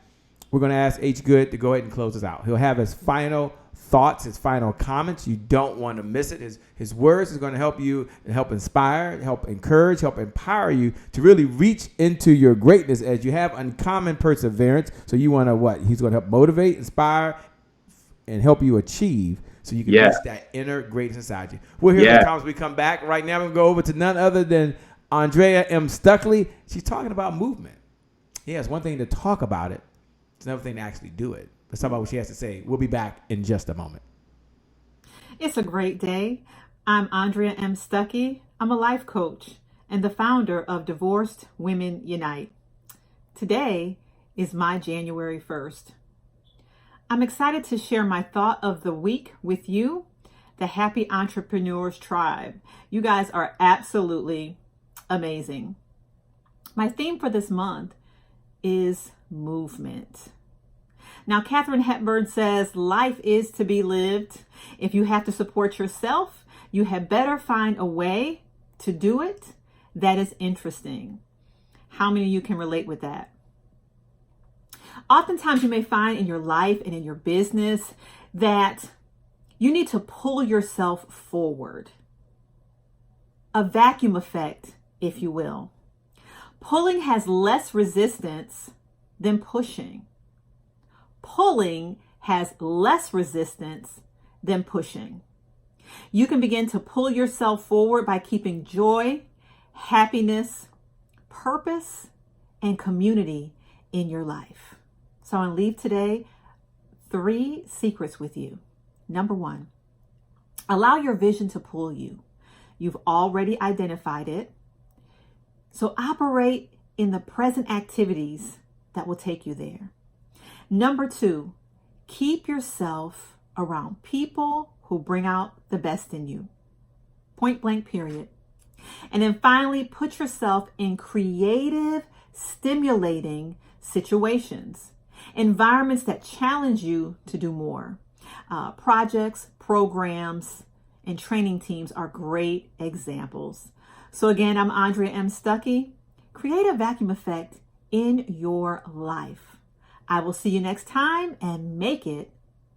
We're going to ask HGoode to go ahead and close us out. He'll have his final thoughts, his final comments. You don't want to miss it. His words is going to help you and help inspire, help encourage, help empower you to really reach into your greatness as you have uncommon perseverance. So you want to what? He's going to help motivate, inspire, and help you achieve so you can reach that inner greatness inside you. We'll hear the comments when we come back. Right now, we're going to go over to none other than Andrea M. Stuckley. She's talking about movement. Yeah, it's one thing to talk about it. It's another thing to actually do it. Let's talk about what she has to say. We'll be back in just a moment. It's a great day. I'm Andrea M. Stuckey. I'm a life coach and the founder of Divorced Women Unite. Today is my January 1st. I'm excited to share my thought of the week with you, the Happy Entrepreneurs Tribe. You guys are absolutely amazing. My theme for this month is movement. Now, Katharine Hepburn says, life is to be lived. If you have to support yourself, you had better find a way to do it that is interesting. How many of you can relate with that? Oftentimes you may find in your life and in your business that you need to pull yourself forward. A vacuum effect, if you will. Pulling has less resistance than pushing. Pulling has less resistance than pushing. You can begin to pull yourself forward by keeping joy, happiness, purpose, and community in your life. So I want to leave today 3 secrets with you. Number 1, allow your vision to pull you. You've already identified it. So operate in the present activities that will take you there. Number 2, keep yourself around people who bring out the best in you. Point blank, period. And then finally, put yourself in creative, stimulating situations, environments that challenge you to do more. Projects, programs, and training teams are great examples. So again, I'm Andrea M. Stuckey. Create a vacuum effect in your life. I will see you next time and make it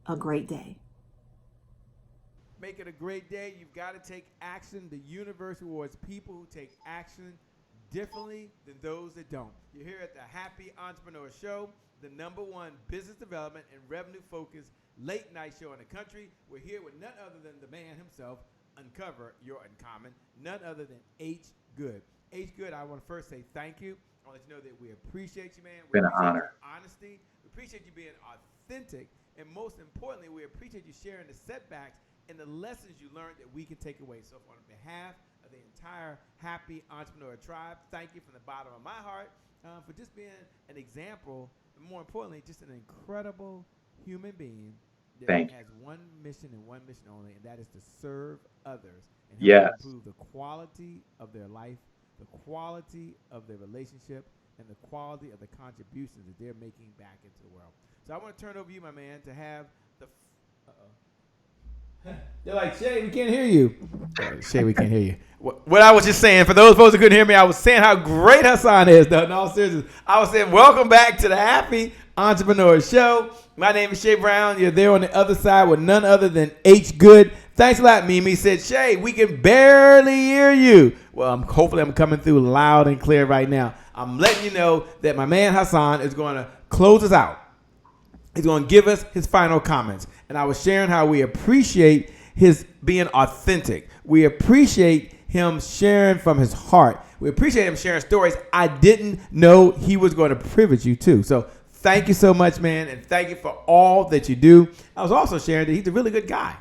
a great day. Make it a great day. You've got to take action. The universe rewards people who take action differently than those that don't. You're here at the Happy Entrepreneur Show, the #1 business development and revenue focused late night show in the country. We're here with none other than the man himself, Uncover Your Uncommon, none other than HGoode. HGoode, I want to first say thank you. I want to let you know that we appreciate you, man. We Been an appreciate honor. your honesty. We appreciate you being authentic. And most importantly, we appreciate you sharing the setbacks and the lessons you learned that we can take away. So on behalf of the entire Happy Entrepreneur Tribe, thank you from the bottom of my heart for just being an example, and more importantly, just an incredible human being that has one mission and one mission only, and that is to serve others and help them improve the quality of their life, the quality of their relationship, and the quality of the contributions that they're making back into the world. So I want to turn over you, my man, to have the they're like, Shay, we can't hear you. Shay, we can't hear you. What I was just saying, for those folks who couldn't hear me, I was saying how great Hysaan is, though. In all seriousness, I was saying, welcome back to the Happy Entrepreneur Show. My name is Shay Brown. You're there on the other side with none other than HGoode. Thanks a lot, Mimi. Said, Shay, we can barely hear you. Well, hopefully I'm coming through loud and clear right now. I'm letting you know that my man Hysaan is going to close us out. He's going to give us his final comments. And I was sharing how we appreciate his being authentic. We appreciate him sharing from his heart. We appreciate him sharing stories I didn't know he was going to privilege you to. So thank you so much, man. And thank you for all that you do. I was also sharing that he's a really good guy.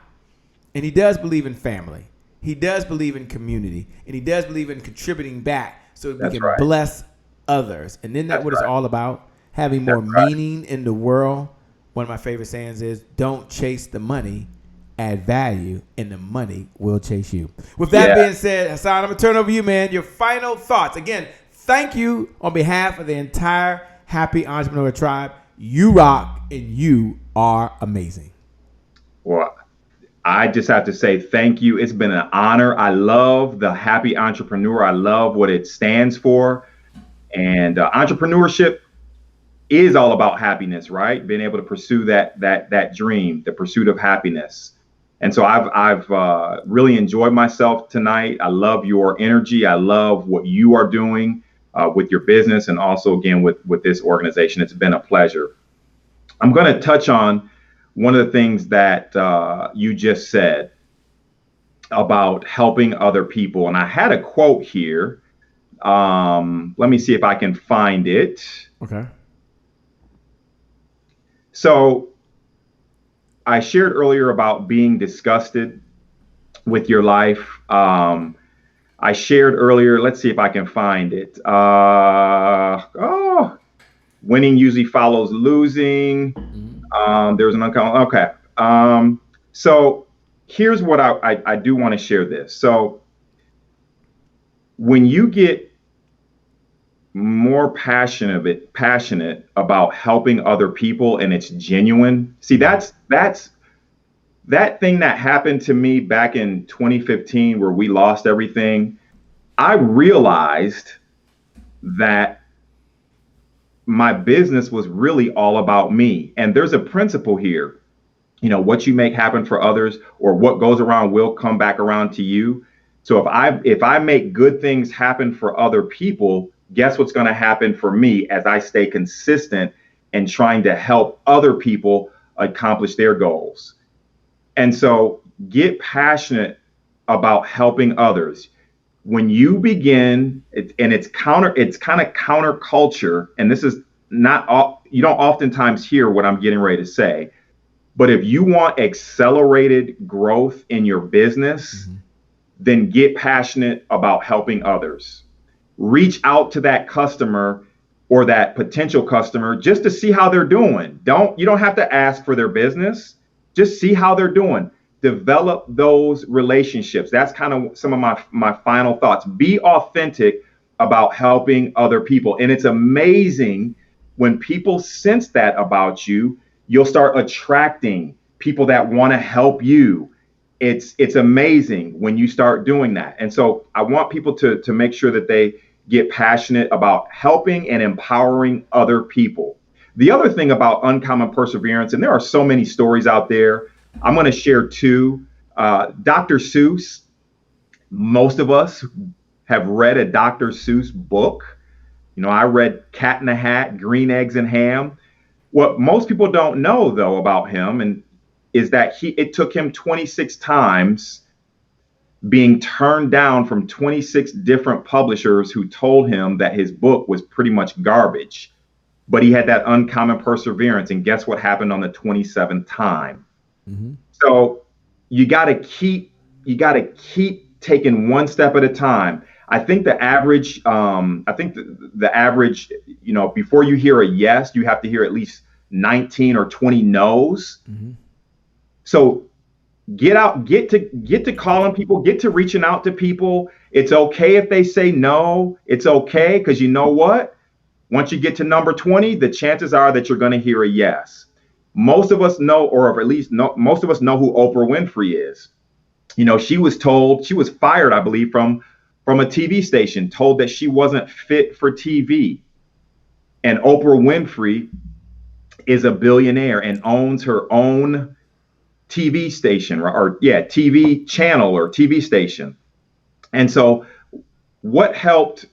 And he does believe in family. He does believe in community. And he does believe in contributing back so we That's can right. bless others. And isn't that That's what it's right. all about? Having more That's right. meaning in the world. One of my favorite sayings is, don't chase the money, add value, and the money will chase you. With that being said, Hysaan, I'm going to turn over to you, man. Your final thoughts. Again, thank you on behalf of the entire Happy Entrepreneur Tribe. You rock, and you are amazing. Well, I just have to say thank you. It's been an honor. I love the Happy Entrepreneur. I love what it stands for. And entrepreneurship is all about happiness, right? Being able to pursue that dream, the pursuit of happiness. And so I've really enjoyed myself tonight. I love your energy. I love what you are doing with your business, and also again with this organization. It's been a pleasure. I'm going to touch on one of the things that you just said about helping other people, and I had a quote here. Let me see if I can find it. Okay. So I shared earlier about being disgusted with your life. I shared earlier, let's see if I can find it. Winning usually follows losing. There's an uncommon. Okay. So here's what I do want to share this. So when you get more passionate about helping other people, and it's genuine. See, that's that thing that happened to me back in 2015 where we lost everything. I realized that my business was really all about me. And there's a principle here. You know, what you make happen for others, or what goes around will come back around to you. So if I make good things happen for other people, guess what's going to happen for me as I stay consistent in trying to help other people accomplish their goals. And so get passionate about helping others. When you begin, and it's kind of counterculture, and this is not, you don't oftentimes hear what I'm getting ready to say, but if you want accelerated growth in your business, then get passionate about helping others. Reach out to that customer or that potential customer just to see how they're doing. You don't have to ask for their business. Just see how they're doing. Develop those relationships. That's kind of some of my final thoughts. Be authentic about helping other people. And it's amazing when people sense that about you, you'll start attracting people that want to help you. It's amazing when you start doing that. And so I want people to make sure that they get passionate about helping and empowering other people. The other thing about uncommon perseverance, and there are so many stories out there, I'm going to share two. Dr. Seuss, most of us have read a Dr. Seuss book. You know, I read Cat in the Hat, Green Eggs and Ham. What most people don't know, though, about him is that it took him 26 times being turned down from 26 different publishers who told him that his book was pretty much garbage. But he had that uncommon perseverance, and guess what happened on the 27th time? So you got to keep taking one step at a time. I think the average, the average, you know, before you hear a yes, you have to hear at least 19 or 20 no's. So get to calling people, get to reaching out to people. It's okay if they say no. It's okay, because you know what? Once you get to number 20, the chances are that you're going to hear a yes. Most of us know, or at least most of us know who Oprah Winfrey is. You know, she was fired, I believe, from a TV station, told that she wasn't fit for TV. And Oprah Winfrey is a billionaire and owns her own TV station, TV channel or TV station. And so what helped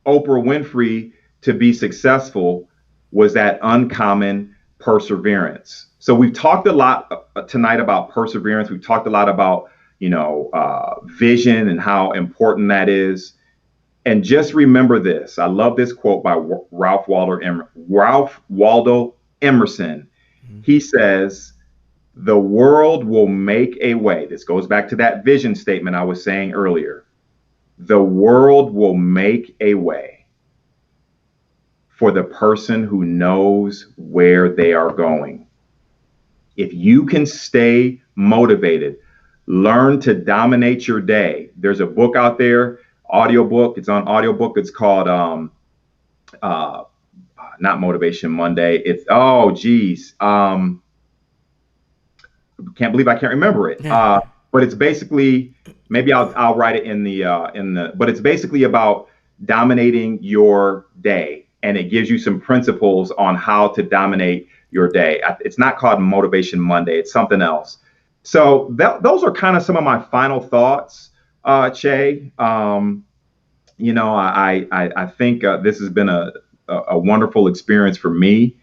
Oprah Winfrey to be successful was that uncommon perseverance. So we've talked a lot tonight about perseverance. We've talked a lot about, vision and how important that is. And just remember this. I love this quote by Ralph Waldo Emerson. He says, "The world will make a way." This goes back to that vision statement I was saying earlier. The world will make a way for the person who knows where they are going. If you can stay motivated, learn to dominate your day. There's a book out there, audiobook. It's on audiobook. It's called not Motivation Monday. It's can't believe I can't remember it. But it's basically, maybe I'll write it in the but it's basically about dominating your day, and it gives you some principles on how to dominate your day. It's not called Motivation Monday. It's something else. So those are kind of some of my final thoughts, Che. I think this has been a wonderful experience for me.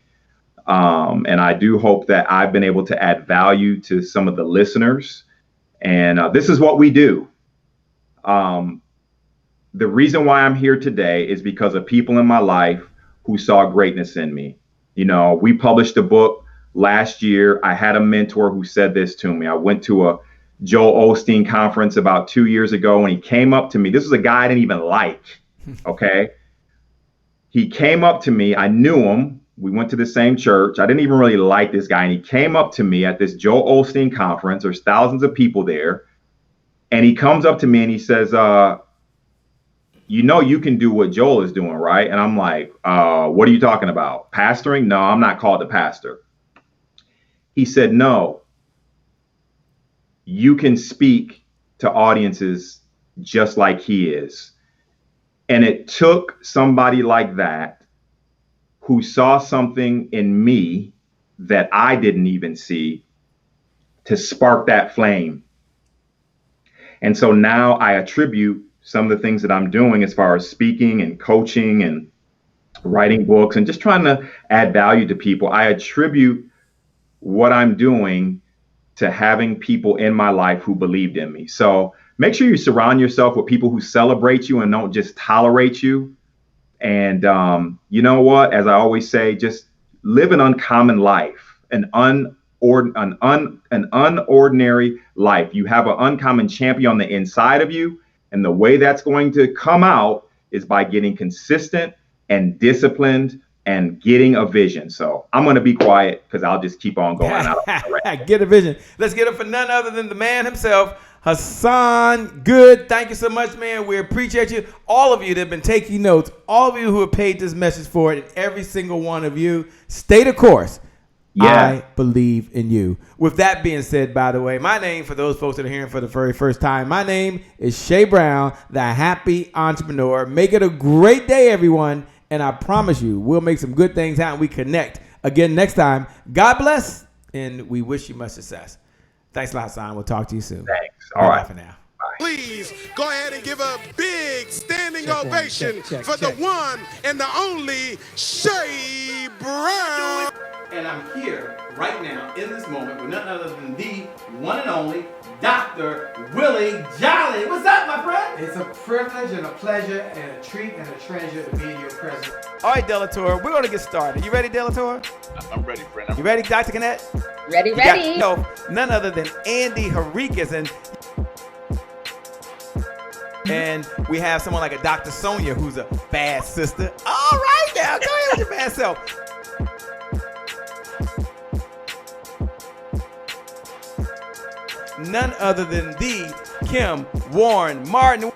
And I do hope that I've been able to add value to some of the listeners. And this is what we do. The reason why I'm here today is because of people in my life who saw greatness in me. We published a book last year. I had a mentor who said this to me. I went to a Joel Osteen conference about 2 years ago, and he came up to me. This was a guy I didn't even like. Okay. He came up to me. I knew him. We went to the same church. I didn't even really like this guy. And he came up to me at this Joel Osteen conference. There's thousands of people there. And he comes up to me and he says, you can do what Joel is doing, right? And I'm like, what are you talking about? Pastoring? No, I'm not called to pastor. He said, no, you can speak to audiences just like he is. And it took somebody like that who saw something in me that I didn't even see to spark that flame. And so now I attribute some of the things that I'm doing as far as speaking and coaching and writing books and just trying to add value to people. I attribute what I'm doing to having people in my life who believed in me. So make sure you surround yourself with people who celebrate you and don't just tolerate you. And you know what? As I always say, just live an uncommon life, an unordinary life. You have an uncommon champion on the inside of you. And the way that's going to come out is by getting consistent and disciplined and getting a vision. So I'm going to be quiet because I'll just keep on going. Get a vision. Let's get it for none other than the man himself, Hysaan Goode. Thank you so much, man. We appreciate you. All of you that have been taking notes, all of you who have paid this message for it, and every single one of you, stay the course. Yeah. I believe in you. With that being said, by the way, my name, for those folks that are hearing for the very first time, my name is Shay Brown, the Happy Entrepreneur. Make it a great day, everyone. And I promise you, we'll make some good things happen. We connect again next time. God bless, and we wish you much success. Thanks a lot, Hysaan. We'll talk to you soon. Thanks. All right. For now. Please go ahead and give a big standing ovation for the one and the only Shay Brown. And I'm here right now in this moment with none other than the one and only Dr. Willie Jolly. What's up, my friend? It's a privilege and a pleasure and a treat and a treasure to be in your presence. All right, Delator, we're going to get started. You ready, Delator? I'm ready, friend. You ready, Dr. Kenneth? Ready. None other than Andy Henriquez. And we have someone like a Dr. Sonia who's a bad sister. All right, now, go ahead with your bad self. None other than the Kim Warren Martin.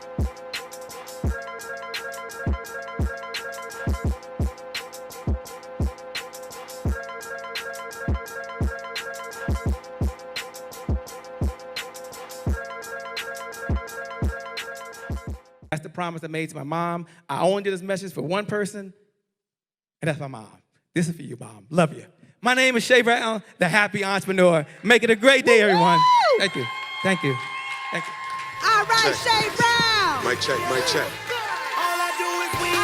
That's the promise I made to my mom. I only did this message for one person, and that's my mom. This is for you, Mom. Love you. My name is Shay Brown, the Happy Entrepreneur. Make it a great day, everyone. Thank you. Thank you. Thank you. All right, Shay Brown. Mic check, mic check. All I do is win,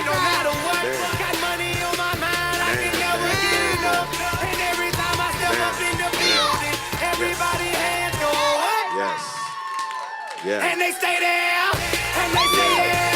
no matter what. Got money on my mind, I can never get enough. And every time I step up in the building, everybody hands go up. Yes. Yeah. And they stay there, and they stay there.